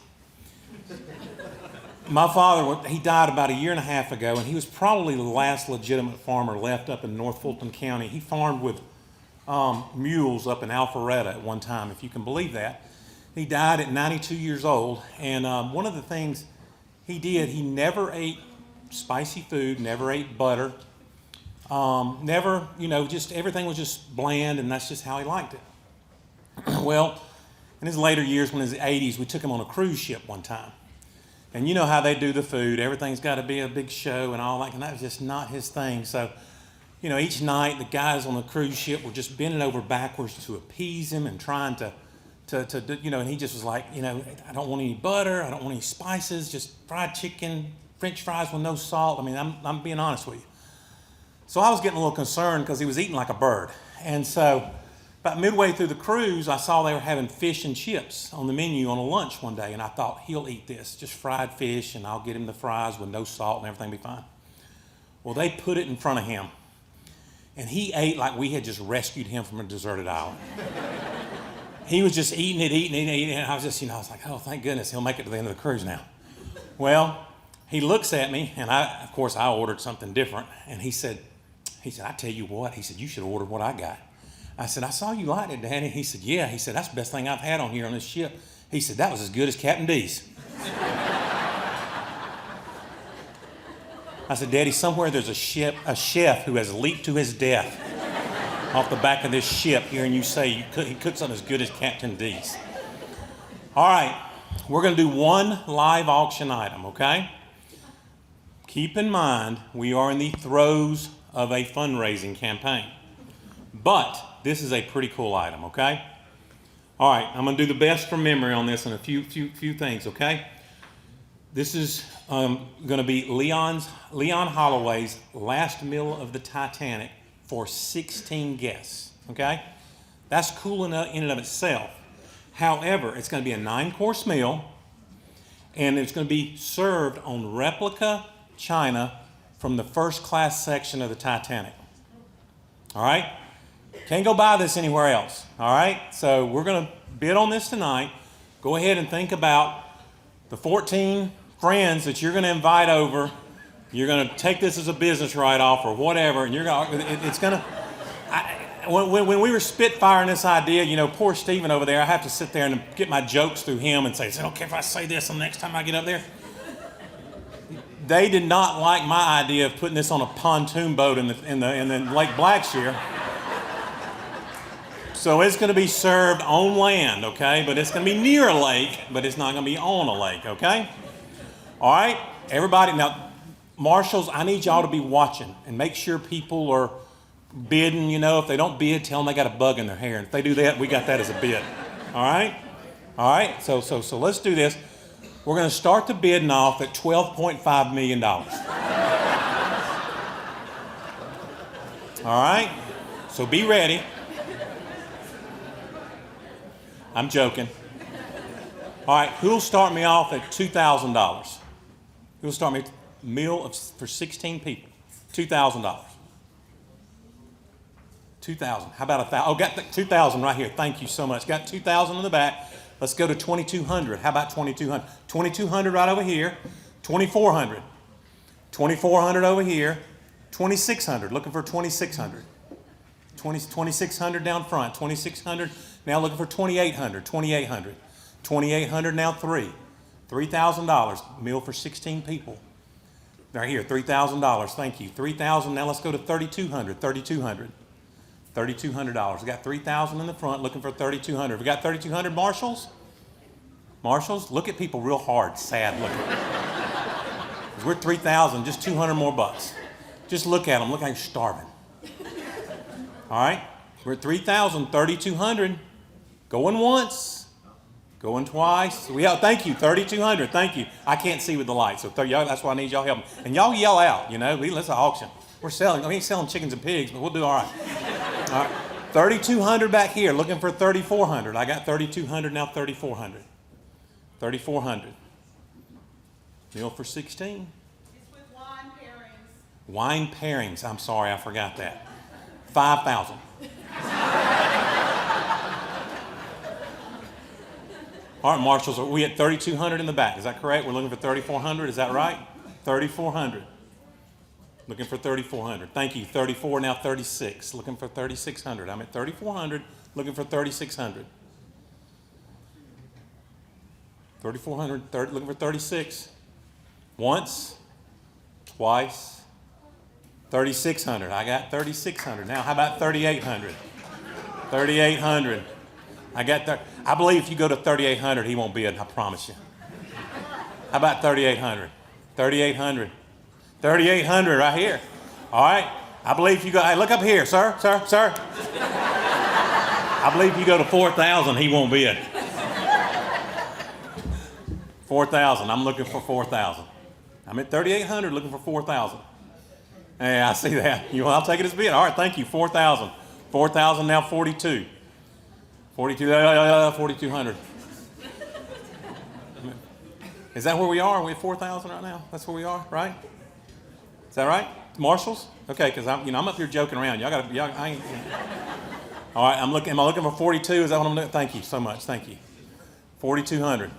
My father, he died about 1.5 years ago, and he was probably the last legitimate farmer left up in North Fulton County. He farmed with mules up in Alpharetta at one time, if you can believe that. He died at 92 years old, and one of the things he did, he never ate spicy food, never ate butter, never, just everything was just bland, and that's just how he liked it. Well, in his later years, when he was in his 80s, we took him on a cruise ship one time. And you know how they do the food. Everything's got to be a big show and all that, and that was just not his thing. So, each night the guys on the cruise ship were just bending over backwards to appease him and trying to and he just was like, I don't want any butter, I don't want any spices, just fried chicken, French fries with no salt. I mean, I'm being honest with you. So I was getting a little concerned because he was eating like a bird. And so about midway through the cruise, I saw they were having fish and chips on the menu on a lunch one day, and I thought, he'll eat this, just fried fish, and I'll get him the fries with no salt and everything will be fine. Well, they put it in front of him. and he ate like we had just rescued him from a deserted island. He was just eating it, and I was just, I was like, oh, thank goodness, he'll make it to the end of the cruise now. Well, he looks at me, and of course, I ordered something different, and he said, I tell you what, he said, you should order what I got. I said, I saw you liked it, Daddy. He said, yeah. He said, that's the best thing I've had on here on this ship. He said, that was as good as Captain D's. I said, Daddy, somewhere there's a chef who has leaped to his death off the back of this ship, hearing you say he cooked something as good as Captain D's. All right, we're going to do one live auction item, okay? Keep in mind, we are in the throes of a fundraising campaign. But this is a pretty cool item, okay? All right, I'm going to do the best from memory on this and a few things, okay? This is going to be Leon Holloway's last meal of the Titanic for 16 guests, okay? That's cool in and of itself. However, it's going to be a 9-course meal, and it's going to be served on replica china from the first class section of the Titanic. All right? Can't go buy this anywhere else. All right? So we're going to bid on this tonight. Go ahead and think about the 14 friends that you're going to invite over. You're going to take this as a business write-off or whatever, and it's going to. When we were spitfiring this idea, poor Stephen over there, I have to sit there and get my jokes through him and say, I don't care if I say this the next time I get up there. They did not like my idea of putting this on a pontoon boat in the Lake Blackshear. So it's going to be served on land, okay? But it's going to be near a lake, but it's not going to be on a lake, okay? All right? Everybody, now, marshals, I need y'all to be watching and make sure people are bidding. If they don't bid, tell them they got a bug in their hair. And if they do that, we got that as a bid. All right? All right? So let's do this. We're going to start the bidding off at $12.5 million. All right? So be ready. I'm joking. All right, who'll start me off at $2,000? Who'll start me a meal for 16 people? $2,000. $2,000. How about $1,000? Oh, got $2,000 right here. Thank you so much. Got $2,000 in the back. Let's go to $2,200. How about $2,200? $2,200 right over here. $2,400. $2,400 over here. $2,600. Looking for $2,600. $2,600 down front. $2,600. Now looking for $2,800. $2,800. $2,800 now $3,000 meal for 16 people. Right here, $3,000. Thank you. $3,000. Now let's go to $3,200. $3,200. $3,200. We got $3,000 in the front, looking for $3,200. We got $3,200 marshals? Marshals, look at people real hard, sad looking. We're $3,000, just $200 more bucks. Just look at them, look like you're starving. All right, we're at $3,000, $3,200. Going once, going twice. Thank you, $3,200. Thank you. I can't see with the light, so that's why I need y'all help. And y'all yell out, let's auction. We ain't selling chickens and pigs, but we'll do all right. All right, $3,200 back here, looking for $3,400. I got $3,200 now, $3,400. $3,400. Meal for 16. It's with wine pairings. Wine pairings. I'm sorry, I forgot that. $5,000. All right, marshals, are we at $3,200 in the back? Is that correct? We're looking for $3,400. Is that right? $3,400. Looking for $3,400. Thank you. 34, now 36. Looking for $3,600. I'm at $3,400. Looking for $3,600. $3,400. Looking for 36. Once, twice, $3,600. I got $3,600. Now, how about $3,800? $3,800. I believe if you go to $3,800, he won't bid. I promise you. How about $3,800? $3,800. $3,800 right here. All right. I believe if you go, hey, look up here, sir. I believe if you go to $4,000, he won't bid. $4,000. I'm looking for $4,000. I'm at $3,800 looking for $4,000. Hey, I see that. I'll take it as bid. All right, thank you. $4,000. $4,000 now $42. $4,200. Is that where we are? Are we at $4,000 right now? That's where we are, right? Is that right? Marshals? Okay, because I'm up here joking around. I ain't. All right, am I looking for 42? Is that what I'm looking? Thank you so much. Thank you. 4,200.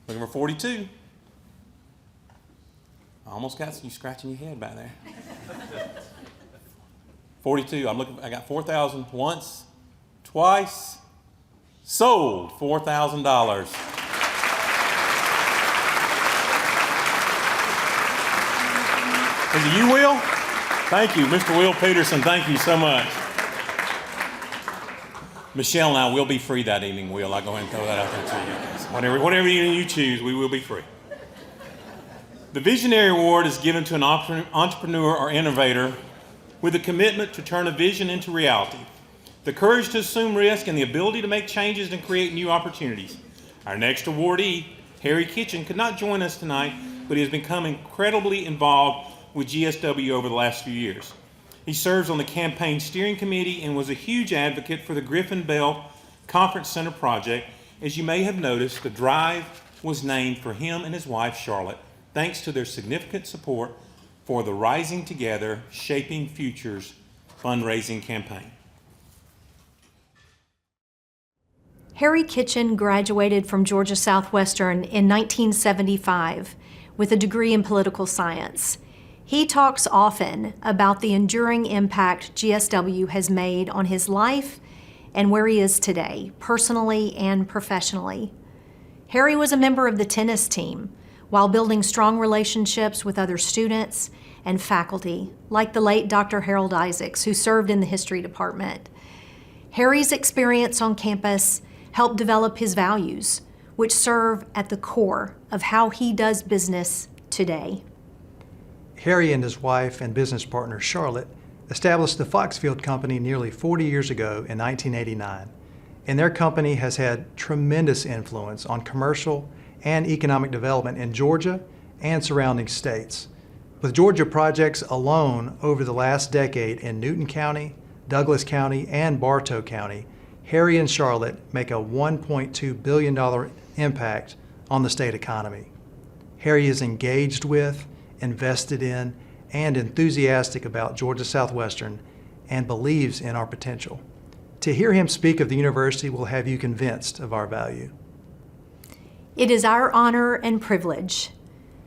Looking for 42. I almost got you scratching your head back there. 42. I got 4,000 once, twice. Sold. $4,000. Is it you, Will? Thank you, Mr. Will Peterson. Thank you so much. Michelle and I will be free that evening, Will. I'll go ahead and throw that out there to you. Whatever evening you choose, we will be free. The Visionary Award is given to an entrepreneur or innovator with a commitment to turn a vision into reality, the courage to assume risk, and the ability to make changes and create new opportunities. Our next awardee, Harry Kitchen, could not join us tonight, but he has become incredibly involved with GSW over the last few years. He serves on the campaign steering committee and was a huge advocate for the Griffin Bell Conference Center project. As you may have noticed, the drive was named for him and his wife, Charlotte, thanks to their significant support for the Rising Together, Shaping Futures fundraising campaign. Harry Kitchen graduated from Georgia Southwestern in 1975 with a degree in political science. He talks often about the enduring impact GSW has made on his life and where he is today, personally and professionally. Harry was a member of the tennis team while building strong relationships with other students and faculty, like the late Dr. Harold Isaacs, who served in the history department. Harry's experience on campus helped develop his values, which serve at the core of how he does business today. Harry and his wife and business partner Charlotte established the Foxfield Company nearly 40 years ago in 1989, and their company has had tremendous influence on commercial and economic development in Georgia and surrounding states. With Georgia projects alone over the last decade in Newton County, Douglas County, and Bartow County, Harry and Charlotte make a $1.2 billion impact on the state economy. Harry is engaged with, invested in, and enthusiastic about Georgia Southwestern and believes in our potential. To hear him speak of the university will have you convinced of our value. It is our honor and privilege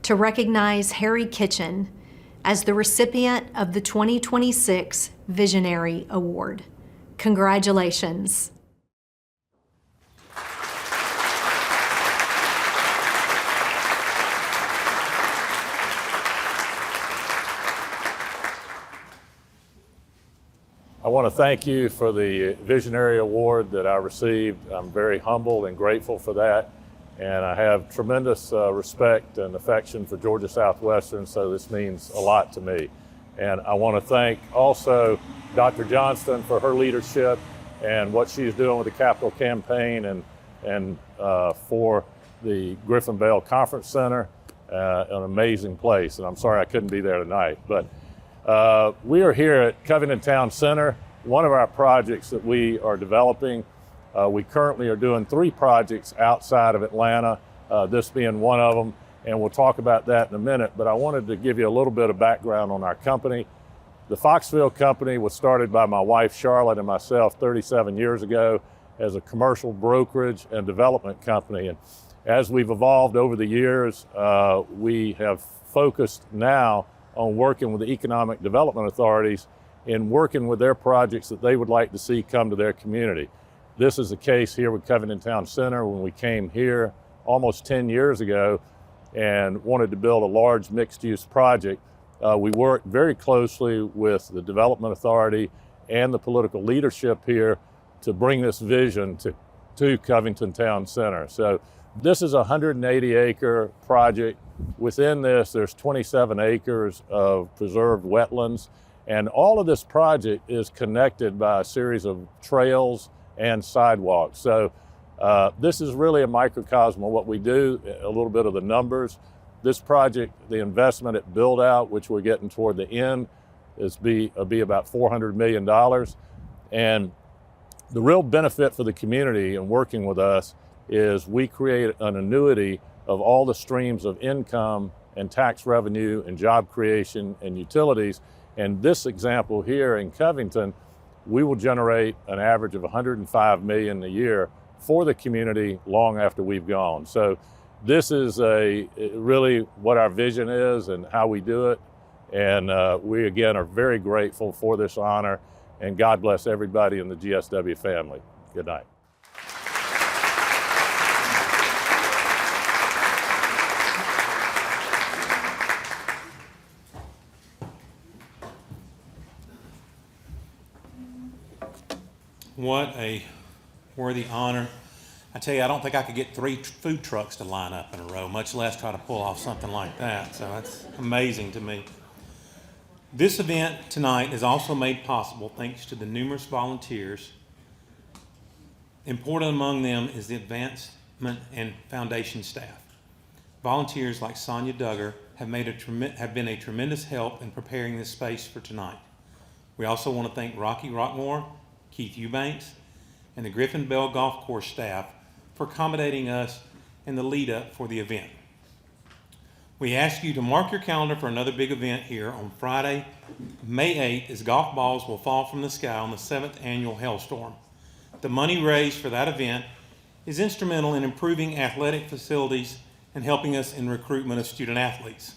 to recognize Harry Kitchen as the recipient of the 2026 Visionary Award. Congratulations. I want to thank you for the Visionary Award that I received. I'm very humbled and grateful for that. And I have tremendous respect and affection for Georgia Southwestern, so this means a lot to me. And I want to thank also Dr. Johnston for her leadership and what she's doing with the capital campaign and for the Griffin Bell Conference Center, an amazing place. And I'm sorry I couldn't be there tonight. But we are here at Covington Town Center, one of our projects that we are developing. We currently are doing 3 projects outside of Atlanta, this being one of them, and we'll talk about that in a minute, but I wanted to give you a little bit of background on our company. The Foxfield Company was started by my wife Charlotte and myself 37 years ago as a commercial brokerage and development company. And as we've evolved over the years, we have focused now on working with the economic development authorities in working with their projects that they would like to see come to their community. This is the case here with Covington Town Center. When we came here almost 10 years ago and wanted to build a large mixed-use project, we worked very closely with the Development Authority and the political leadership here to bring this vision to Covington Town Center. So this is a 180-acre project. Within this, there's 27 acres of preserved wetlands, and all of this project is connected by a series of trails and sidewalks. So this is really a microcosm of what we do, a little bit of the numbers. This project, the investment at build out, which we're getting toward the end, is be about $400 million. And the real benefit for the community in working with us is we create an annuity of all the streams of income and tax revenue and job creation and utilities. And this example here in Covington, we will generate an average of $105 million a year for the community long after we've gone. So this is really what our vision is and how we do it. And we, again, are very grateful for this honor. And God bless everybody in the GSW family. Good night. What a worthy honor. I tell you, I don't think I could get 3 food trucks to line up in a row, much less try to pull off something like that. So that's amazing to me. This event tonight is also made possible thanks to the numerous volunteers. Important among them is the advancement and foundation staff. Volunteers like Sonia Duggar have been a tremendous help in preparing this space for tonight. We also want to thank Rocky Rockmore, Keith Eubanks, and the Griffin Bell Golf Course staff for accommodating us in the lead up for the event. We ask you to mark your calendar for another big event here on Friday, May 8th, as golf balls will fall from the sky on the 7th annual Hailstorm. The money raised for that event is instrumental in improving athletic facilities and helping us in recruitment of student athletes.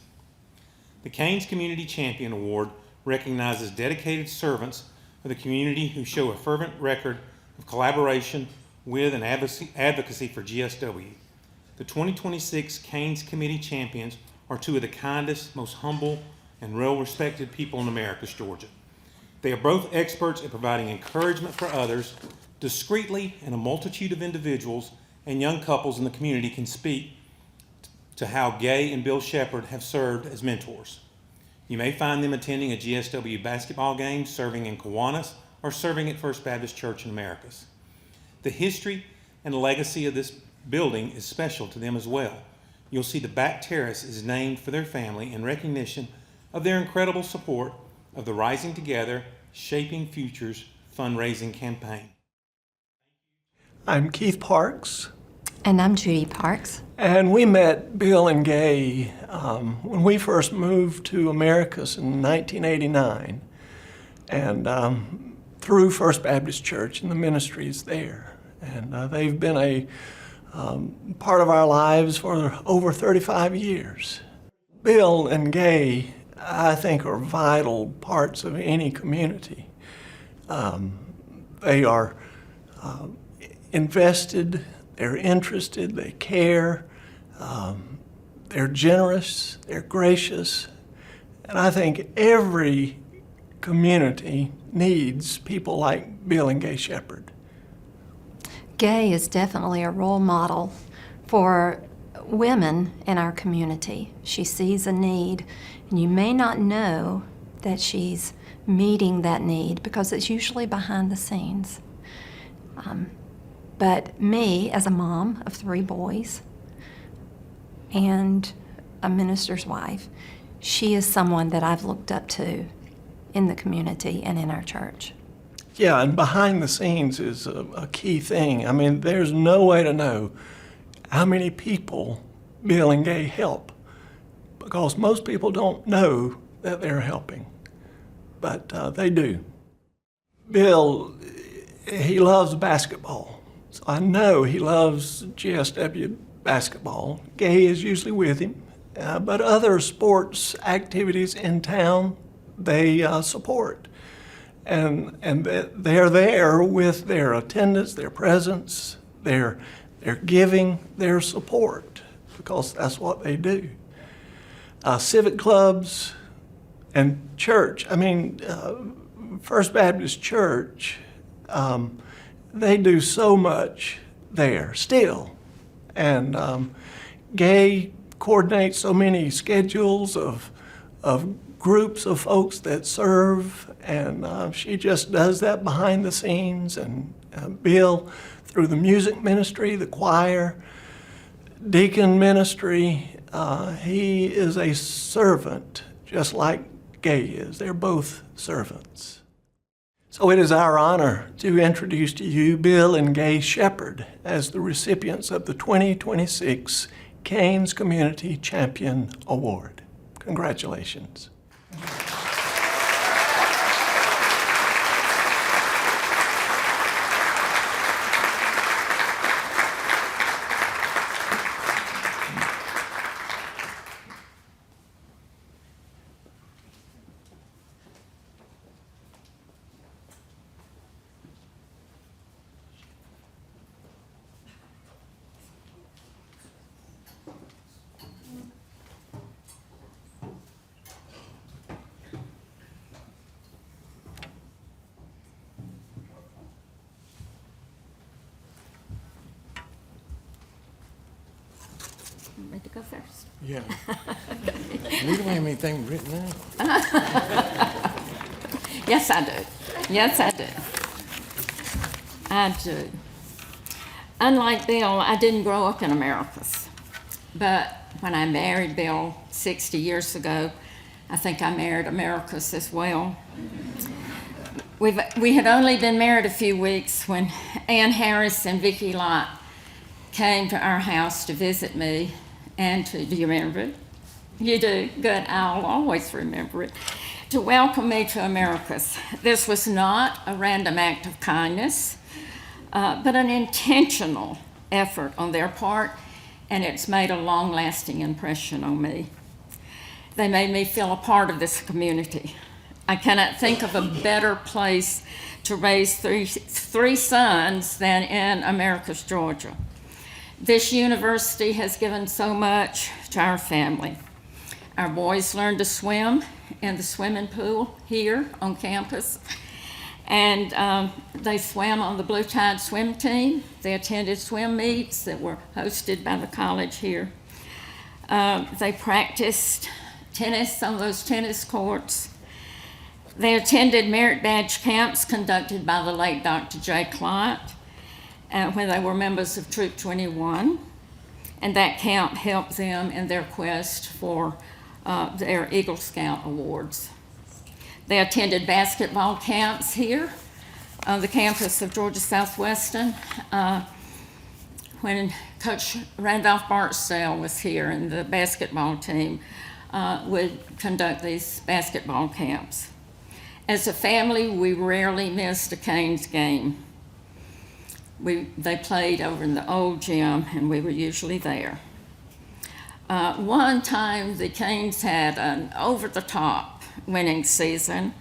The Canes Community Champion Award recognizes dedicated servants of the community who show a fervent record of collaboration with and advocacy for GSW. The 2026 Canes Committee Champions are 2 of the kindest, most humble, and well-respected people in Americus, Georgia. They are both experts at providing encouragement for others. Discreetly, and a multitude of individuals and young couples in the community can speak to how Gay and Bill Shepard have served as mentors. You may find them attending a GSW basketball game, serving in Kiwanis, or serving at First Baptist Church in Americus. The history and legacy of this building is special to them as well. You'll see the back terrace is named for their family in recognition of their incredible support of the Rising Together, Shaping Futures fundraising campaign. I'm Keith Parks. And I'm Judy Parks. And we met Bill and Gay when we first moved to Americus in 1989, and through First Baptist Church and the ministries there. And they've been a part of our lives for over 35 years. Bill and Gay, I think, are vital parts of any community. They are invested, they're interested, they care, they're generous, they're gracious, and I think every community needs people like Bill and Gay Shepard. Gay is definitely a role model for women in our community. She sees a need, and you may not know that she's meeting that need because it's usually behind the scenes. But me, as a mom of 3 boys and a minister's wife, she is someone that I've looked up to in the community and in our church. Yeah, and behind the scenes is a key thing. I mean, there's no way to know how many people Bill and Gay help, because most people don't know that they're helping, but they do. Bill, he loves basketball. So I know he loves GSW basketball. Gay is usually with him, but other sports activities in town, they support. And they're there with their attendance, their presence, their giving, their support, because that's what they do. Civic clubs and church, I mean, First Baptist Church, they do so much there still. And Gay coordinates so many schedules of groups of folks that serve, and she just does that behind the scenes. And Bill, through the music ministry, the choir, deacon ministry, he is a servant just like Gay is. They're both servants. So it is our honor to introduce to you Bill and Gay Shepard as the recipients of the 2026 Canes Community Champion Award. Congratulations. want me to go first? Yeah. We don't have anything written down. Yes, I do. Yes, I do. I do. Unlike Bill, I didn't grow up in Americus. But when I married Bill 60 years ago, I think I married Americus as well. We had only been married a few weeks when Ann Harris and Vicki Lott came to our house to visit me and do you remember it? You do? Good. I'll always remember it. To welcome me to Americus. This was not a random act of kindness, but an intentional effort on their part, and it's made a long-lasting impression on me. They made me feel a part of this community. I cannot think of a better place to raise three sons than in Americus, Georgia. This university has given so much to our family. Our boys learned to swim in the swimming pool here on campus, and they swam on the Blue Tide swim team. They attended swim meets that were hosted by the college here. They practiced tennis on those tennis courts. They attended merit badge camps conducted by the late Dr. J. Clott when they were members of Troop 21, and that camp helped them in their quest for their Eagle Scout awards. They attended basketball camps here on the campus of Georgia Southwestern when Coach Randolph Barksdale was here and the basketball team would conduct these basketball camps. As a family, we rarely missed a Canes game. They played over in the old gym, and we were usually there. One time, the Canes had an over-the-top winning season,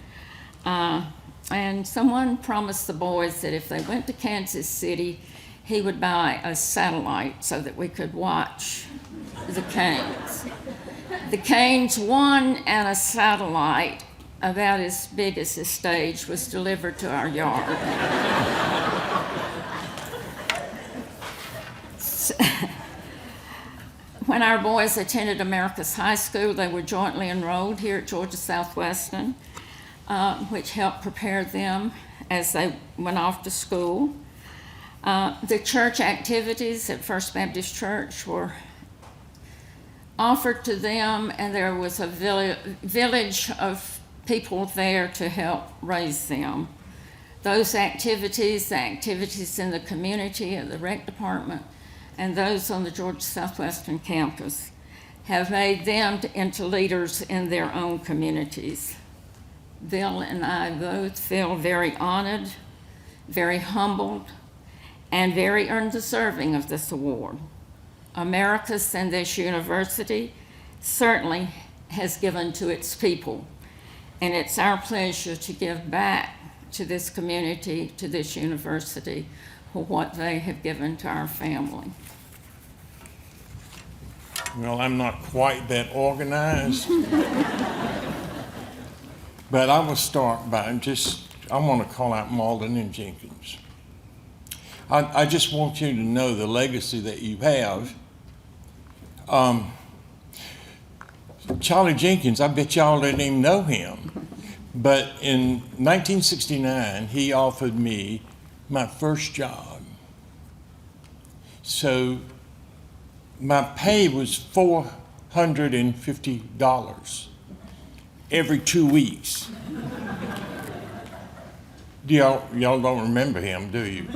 and someone promised the boys that if they went to Kansas City, he would buy a satellite so that we could watch the Canes. The Canes won, and a satellite about as big as this stage was delivered to our yard. When our boys attended Americus High School, they were jointly enrolled here at Georgia Southwestern, which helped prepare them as they went off to school. The church activities at First Baptist Church were offered to them, and there was a village of people there to help raise them. Those activities, the activities in the community and the rec department, and those on the Georgia Southwestern campus have made them into leaders in their own communities. Bill and I both feel very honored, very humbled, and very undeserving of this award. Americus and this university certainly has given to its people, and it's our pleasure to give back to this community, to this university, for what they have given to our family. Well, I'm not quite that organized. But I will start by I want to call out Malden and Jenkins. I just want you to know the legacy that you have. Charlie Jenkins, I bet y'all didn't even know him. But in 1969, he offered me my first job. So my pay was $450 every 2 weeks. Y'all don't remember him, do you?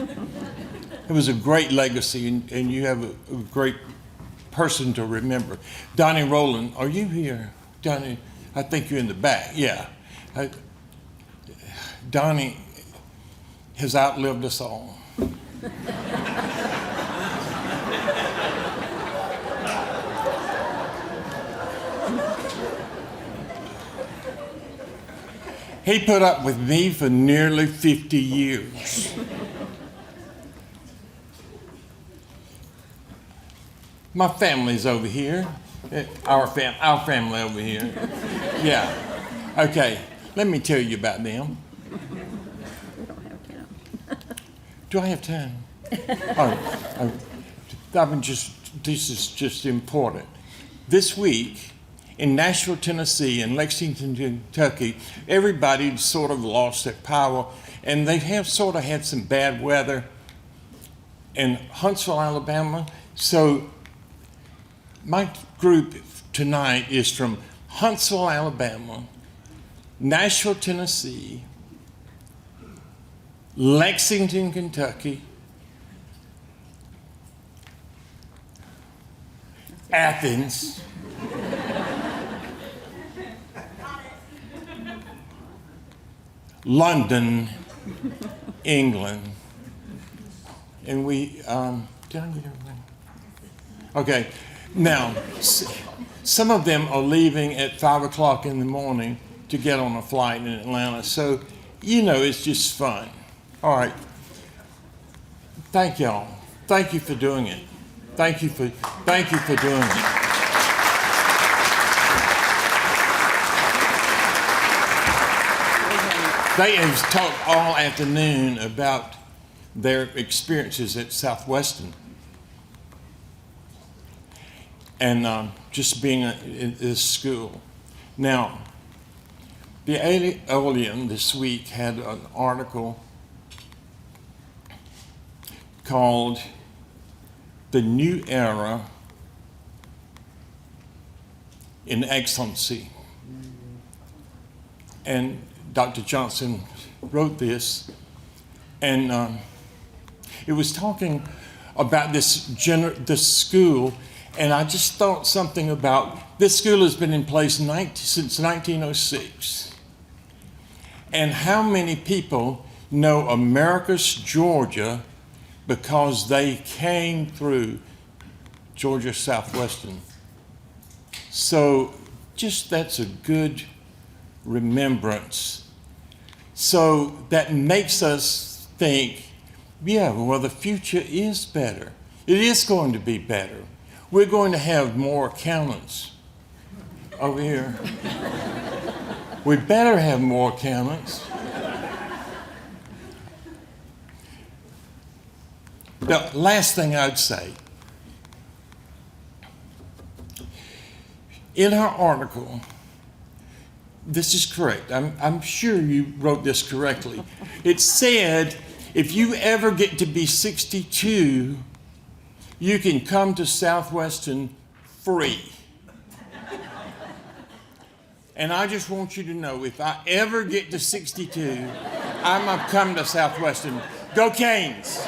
It was a great legacy, and you have a great person to remember. Donnie Rowland, are you here? Donnie, I think you're in the back, yeah. Donnie has outlived us all. He put up with me for nearly 50 years. My family's over here. Our family over here. Yeah. Okay, let me tell you about them. We don't have time. Do I have time? Oh, I've been just this is just important. This week in Nashville, Tennessee, and Lexington, Kentucky, everybody sort of lost their power, and they have sort of had some bad weather in Huntsville, Alabama. So my group tonight is from Huntsville, Alabama, Nashville, Tennessee, Lexington, Kentucky, Athens, London, England, and we, did I get everything? Okay, now, some of them are leaving at 5 o'clock in the morning to get on a flight in Atlanta, so, you know, it's just fun. All right, thank y'all. Thank you for doing it. Thank you for doing it. They have talked all afternoon about their experiences at Southwestern and just being in this school. Now, the Aeolian this week had an article called "The New Era in Excellency." And Dr. Johnson wrote this, and it was talking about this school, and I just thought something about this school has been in place since 1906. And how many people know Americus Georgia because they came through Georgia Southwestern? So just that's a good remembrance. So that makes us think, yeah, well, the future is better. It is going to be better. We're going to have more accountants over here. We better have more accountants. The last thing I'd say, in her article, this is correct. I'm sure you wrote this correctly. It said, if you ever get to be 62, you can come to Southwestern free. And I just want you to know, if I ever get to 62, I'm gonna come to Southwestern. Go Canes!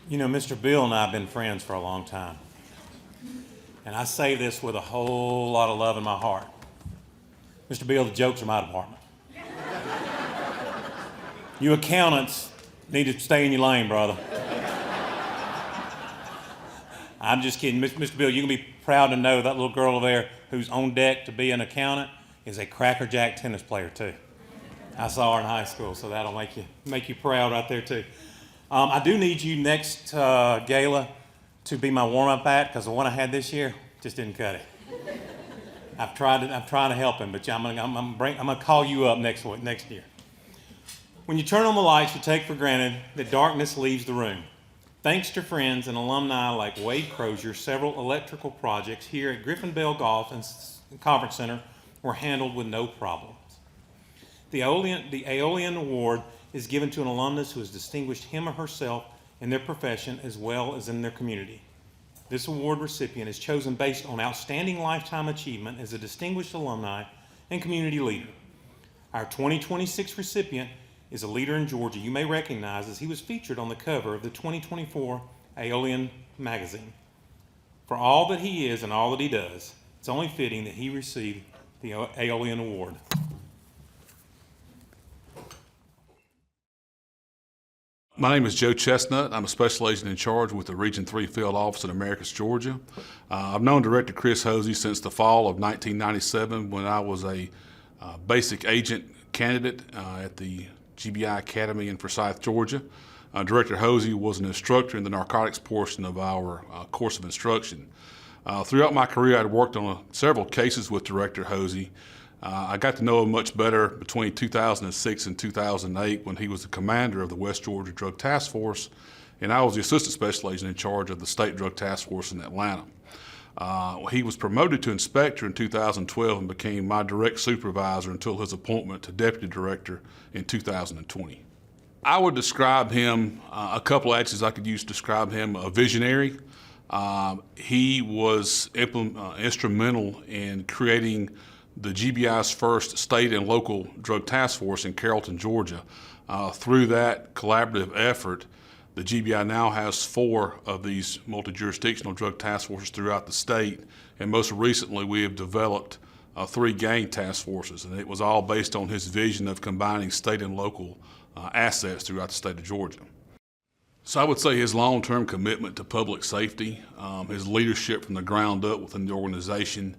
You know, Mr. Bill and I have been friends for a long time. And I say this with a whole lot of love in my heart. Mr. Bill, the jokes are my department. You accountants need to stay in your lane, brother. I'm just kidding. Mr. Bill, you can be proud to know that little girl over there who's on deck to be an accountant is a crackerjack tennis player, too. I saw her in high school, so that'll make you proud right there, too. I do need you next gala to be my warm-up act, because the one I had this year just didn't cut it. I'm trying to help him, but I'm gonna call you up next year. When you turn on the lights, you take for granted that darkness leaves the room. Thanks to friends and alumni like Wade Crozier, several electrical projects here at Griffin Bell Golf and Conference Center were handled with no problems. The Aeolian Award is given to an alumnus who has distinguished him or herself in their profession as well as in their community. This award recipient is chosen based on outstanding lifetime achievement as a distinguished alumni and community leader. Our 2026 recipient is a leader in Georgia you may recognize, as he was featured on the cover of the 2024 Aeolian magazine. For all that he is and all that he does, it's only fitting that he receive the Aeolian Award. My name is Joe Chestnut. I'm a special agent in charge with the Region 3 Field Office in Americus, Georgia. I've known Director Chris Hosey since the fall of 1997 when I was a basic agent candidate at the GBI Academy in Forsyth, Georgia. Director Hosey was an instructor in the narcotics portion of our course of instruction. Throughout my career, I'd worked on several cases with Director Hosey. I got to know him much better between 2006 and 2008 when he was the commander of the West Georgia Drug Task Force, and I was the assistant special agent in charge of the State Drug Task Force in Atlanta. He was promoted to inspector in 2012 and became my direct supervisor until his appointment to deputy director in 2020. I would describe him, a couple of adjectives I could use to describe him: a visionary. He was instrumental in creating the GBI's first state and local drug task force in Carrollton, Georgia. Through that collaborative effort, the GBI now has 4 of these multi-jurisdictional drug task forces throughout the state, and most recently we have developed 3 gang task forces, and it was all based on his vision of combining state and local assets throughout the state of Georgia. So I would say his long-term commitment to public safety, his leadership from the ground up within the organization,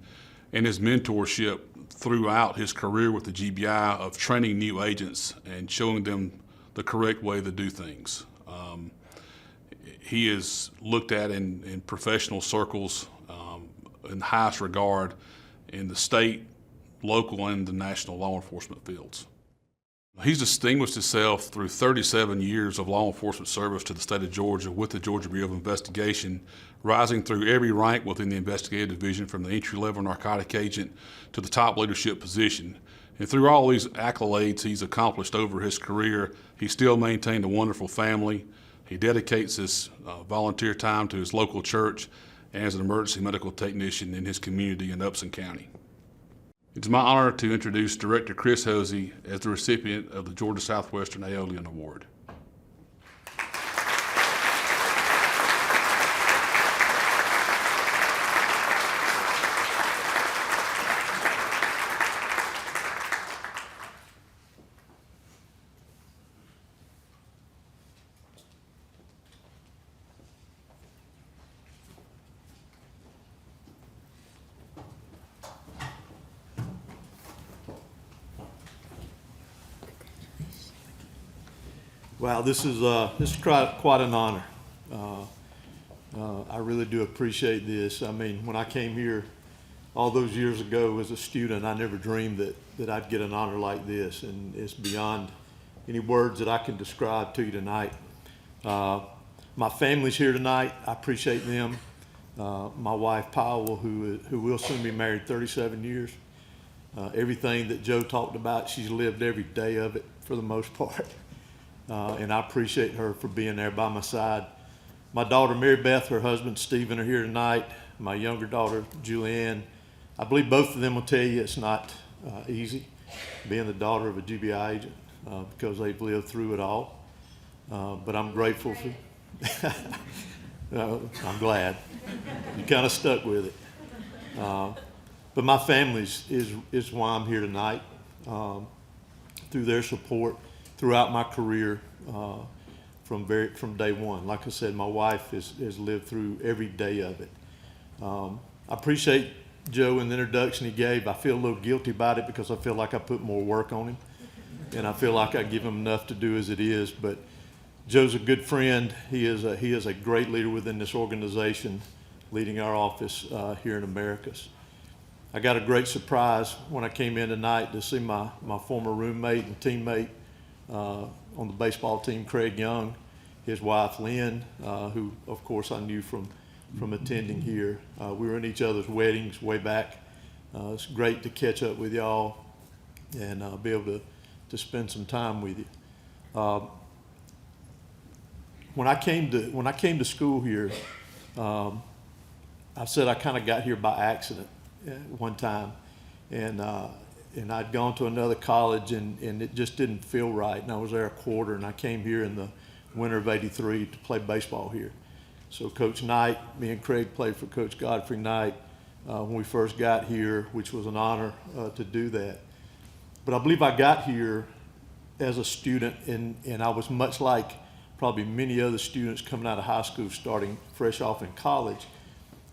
and his mentorship throughout his career with the GBI of training new agents and showing them the correct way to do things. He is looked at in professional circles in the highest regard in the state, local, and the national law enforcement fields. He's distinguished himself through 37 years of law enforcement service to the state of Georgia with the Georgia Bureau of Investigation, rising through every rank within the investigative division from the entry-level narcotic agent to the top leadership position. And through all these accolades he's accomplished over his career, he still maintained a wonderful family. He dedicates his volunteer time to his local church and as an emergency medical technician in his community in Upson County. It's my honor to introduce Director Chris Hosey as the recipient of the Georgia Southwestern Aeolian Award. Wow, this is quite an honor. I really do appreciate this. I mean, when I came here all those years ago as a student, I never dreamed that I'd get an honor like this, and it's beyond any words that I can describe to you tonight. My family's here tonight. I appreciate them. My wife, Powell, who will soon be married 37 years. Everything that Joe talked about, she's lived every day of it for the most part. And I appreciate her for being there by my side. My daughter, Mary Beth, her husband, Stephen, are here tonight. My younger daughter, Julianne. I believe both of them will tell you it's not easy being the daughter of a GBI agent because they've lived through it all. But I'm grateful for I'm glad. You kind of stuck with it. But my family is why I'm here tonight, through their support throughout my career from day one. Like I said, my wife has lived through every day of it. I appreciate Joe in the introduction he gave. I feel a little guilty about it because I feel like I put more work on him, and I feel like I give him enough to do as it is. But Joe's a good friend. He is a great leader within this organization, leading our office here in Americus. I got a great surprise when I came in tonight to see my former roommate and teammate on the baseball team, Craig Young, his wife Lynn, who of course I knew from attending here. We were in each other's weddings way back. It's great to catch up with y'all and be able to spend some time with you. When I came to school here, I said I kind of got here by accident one time, and I'd gone to another college and it just didn't feel right. And I was there a quarter, and I came here in the winter of '83 to play baseball here. So Coach Knight, me and Craig played for Coach Godfrey Knight when we first got here, which was an honor to do that. But I believe I got here as a student, and I was much like probably many other students coming out of high school, starting fresh off in college,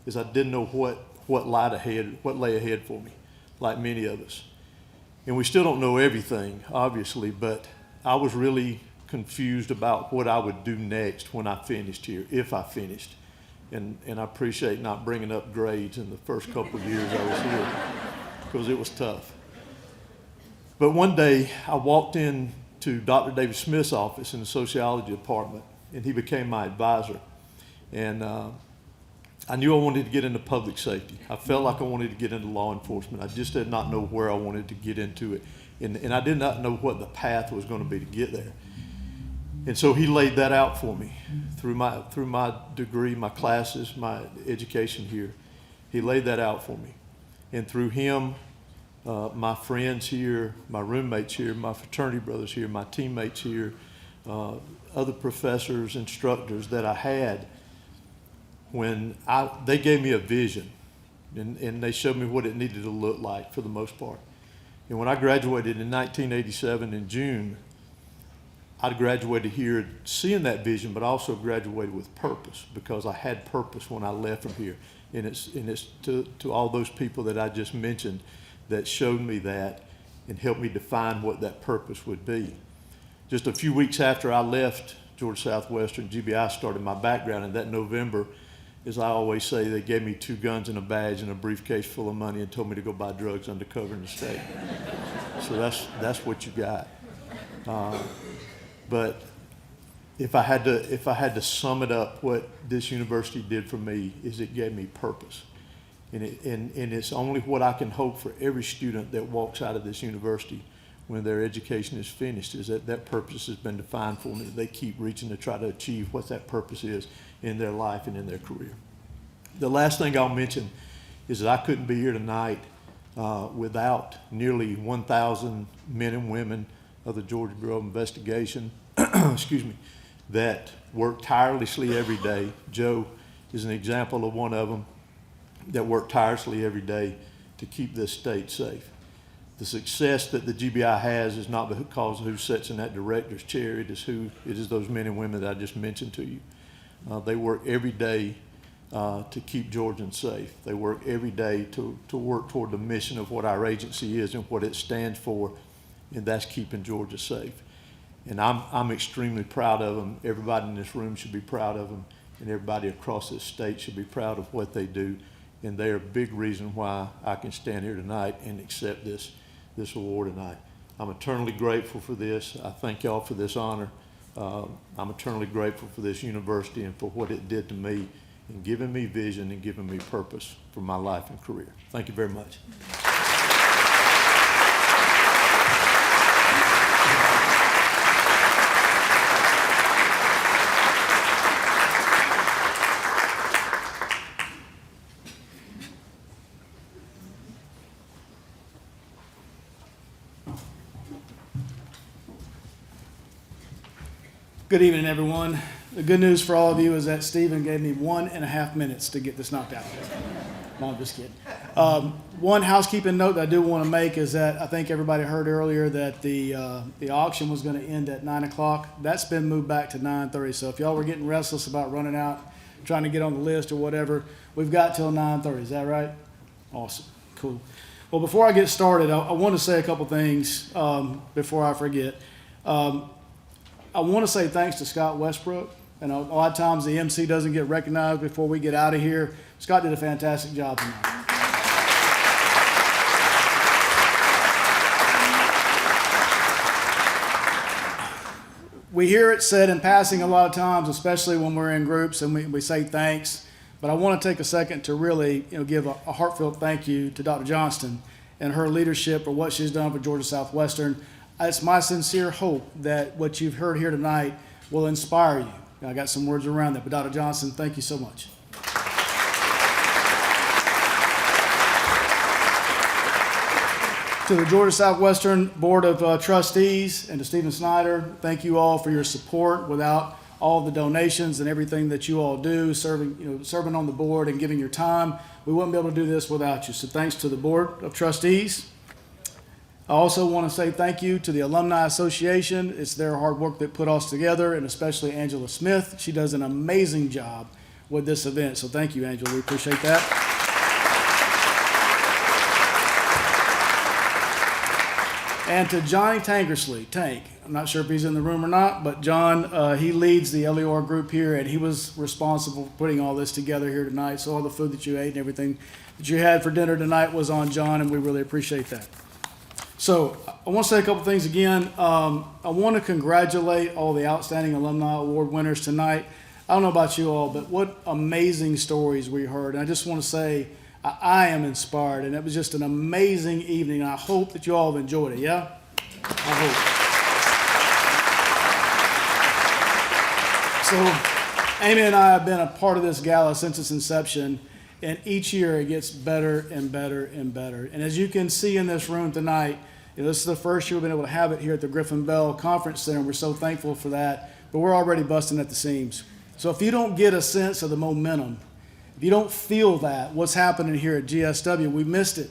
is I didn't know what lay ahead for me, like many of us. And we still don't know everything, obviously, but I was really confused about what I would do next when I finished here, if I finished. And I appreciate not bringing up grades in the first couple of years I was here, because it was tough. But one day I walked in to Dr. David Smith's office in the sociology department, and he became my advisor. And I knew I wanted to get into public safety. I felt like I wanted to get into law enforcement. I just did not know where I wanted to get into it. And I did not know what the path was going to be to get there. And so he laid that out for me through my degree, my classes, my education here. He laid that out for me. And through him, my friends here, my roommates here, my fraternity brothers here, my teammates here, other professors, instructors that I had, they gave me a vision, and they showed me what it needed to look like for the most part. And when I graduated in 1987 in June, I graduated here seeing that vision, but also graduated with purpose, because I had purpose when I left from here. And it's to all those people that I just mentioned that showed me that and helped me define what that purpose would be. Just a few weeks after I left Georgia Southwestern, GBI started my background, and that November, as I always say, they gave me 2 guns and a badge and a briefcase full of money and told me to go buy drugs undercover in the state. So that's what you got. But if I had to sum it up, what this university did for me is it gave me purpose. And it's only what I can hope for every student that walks out of this university when their education is finished, is that purpose has been defined for them, that they keep reaching to try to achieve what that purpose is in their life and in their career. The last thing I'll mention is that I couldn't be here tonight without nearly 1,000 men and women of the Georgia Bureau of Investigation, excuse me, that work tirelessly every day. Joe is an example of one of them that work tirelessly every day to keep this state safe. The success that the GBI has is not because of who sits in that director's chair. It is those men and women that I just mentioned to you. They work every day to keep Georgians safe. They work every day to work toward the mission of what our agency is and what it stands for, and that's keeping Georgia safe. And I'm extremely proud of them. Everybody in this room should be proud of them, and everybody across this state should be proud of what they do. And they're a big reason why I can stand here tonight and accept this award tonight. I'm eternally grateful for this. I thank y'all for this honor. I'm eternally grateful for this university and for what it did to me in giving me vision and giving me purpose for my life and career. Thank you very much. Good evening, everyone. The good news for all of you is that Stephen gave me 1.5 minutes to get this knocked out. No, I'm just kidding. One housekeeping note that I do want to make is that I think everybody heard earlier that the auction was going to end at 9 o'clock. That's been moved back to 9:30. So if y'all were getting restless about running out, trying to get on the list or whatever, we've got till 9:30. Is that right? Awesome. Cool. Well, before I get started, I want to say a couple things before I forget. I want to say thanks to Scott Westbrook. And a lot of times the MC doesn't get recognized before we get out of here. Scott did a fantastic job tonight. We hear it said in passing a lot of times, especially when we're in groups and we say thanks. But I want to take a second to really give a heartfelt thank you to Dr. Johnston and her leadership for what she's done for Georgia Southwestern. It's my sincere hope that what you've heard here tonight will inspire you. I got some words around that, but Dr. Johnson, thank you so much. To the Georgia Southwestern Board of Trustees and to Stephen Snyder, thank you all for your support. Without all the donations and everything that you all do, serving on the board and giving your time, we wouldn't be able to do this without you. So thanks to the Board of Trustees. I also want to say thank you to the Alumni Association. It's their hard work that put us together, and especially Angela Smith. She does an amazing job with this event. So thank you, Angela. We appreciate that. And to Johnny Tankersley, Tank. I'm not sure if he's in the room or not, but John, he leads the LER group here, and he was responsible for putting all this together here tonight. So all the food that you ate and everything that you had for dinner tonight was on John, and we really appreciate that. So I want to say a couple things again. I want to congratulate all the outstanding alumni award winners tonight. I don't know about you all, but what amazing stories we heard. And I just want to say I am inspired, and it was just an amazing evening. I hope that you all have enjoyed it, yeah? I hope. So Amy and I have been a part of this gala since its inception, and each year it gets better and better and better. And as you can see in this room tonight, this is the first year we've been able to have it here at the Griffin Bell Conference Center, and we're so thankful for that. But we're already busting at the seams. So if you don't get a sense of the momentum, if you don't feel that, what's happening here at GSW, we missed it.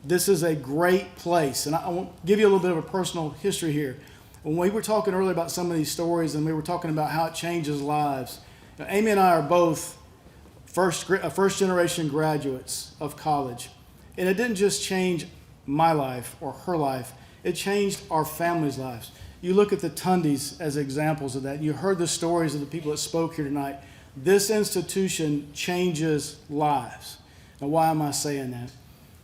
This is a great place. And I want to give you a little bit of a personal history here. When we were talking earlier about some of these stories, and we were talking about how it changes lives, Amy and I are both first generation graduates of college. And it didn't just change my life or her life, it changed our family's lives. You look at the Tundys as examples of that. You heard the stories of the people that spoke here tonight. This institution changes lives. Now, why am I saying that?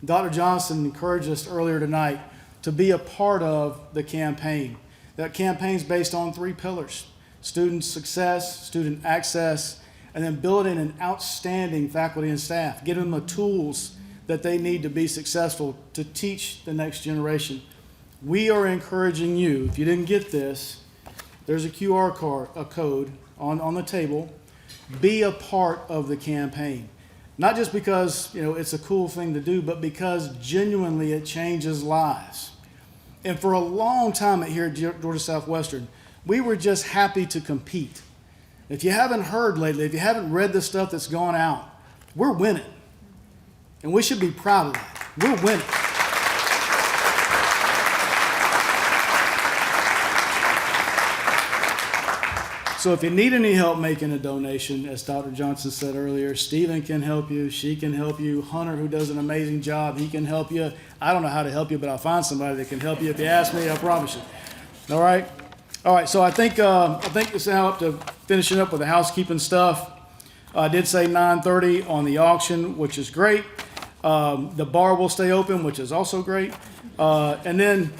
Dr. Johnson encouraged us earlier tonight to be a part of the campaign. That campaign is based on 3 pillars: student success, student access, and then building an outstanding faculty and staff, giving them the tools that they need to be successful to teach the next generation. We are encouraging you, if you didn't get this, there's a QR code on the table. Be a part of the campaign. Not just because it's a cool thing to do, but because genuinely it changes lives. And for a long time here at Georgia Southwestern, we were just happy to compete. If you haven't heard lately, if you haven't read the stuff that's gone out, we're winning. And we should be proud of that. We're winning. So if you need any help making a donation, as Dr. Johnson said earlier, Stephen can help you, she can help you, Hunter, who does an amazing job, he can help you. I don't know how to help you, but I'll find somebody that can help you. If you ask me, I promise you. All right? All right, so I think this is now up to finishing up with the housekeeping stuff. I did say 9:30 on the auction, which is great. The bar will stay open, which is also great. And then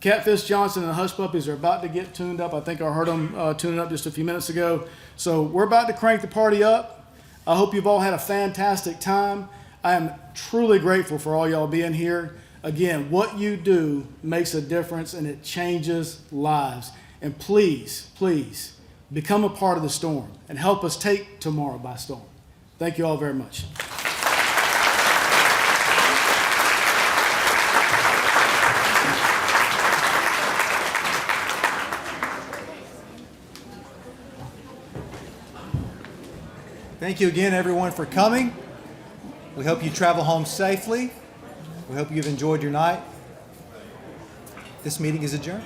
Catfish Johnson and the Hush Puppies are about to get tuned up. I think I heard them tuning up just a few minutes ago. So we're about to crank the party up. I hope you've all had a fantastic time. I am truly grateful for all y'all being here. Again, what you do makes a difference, and it changes lives. And please, please, become a part of the storm and help us take tomorrow by storm. Thank you all very much. Thank you again, everyone, for coming. We hope you travel home safely. We hope you've enjoyed your night. This meeting is adjourned.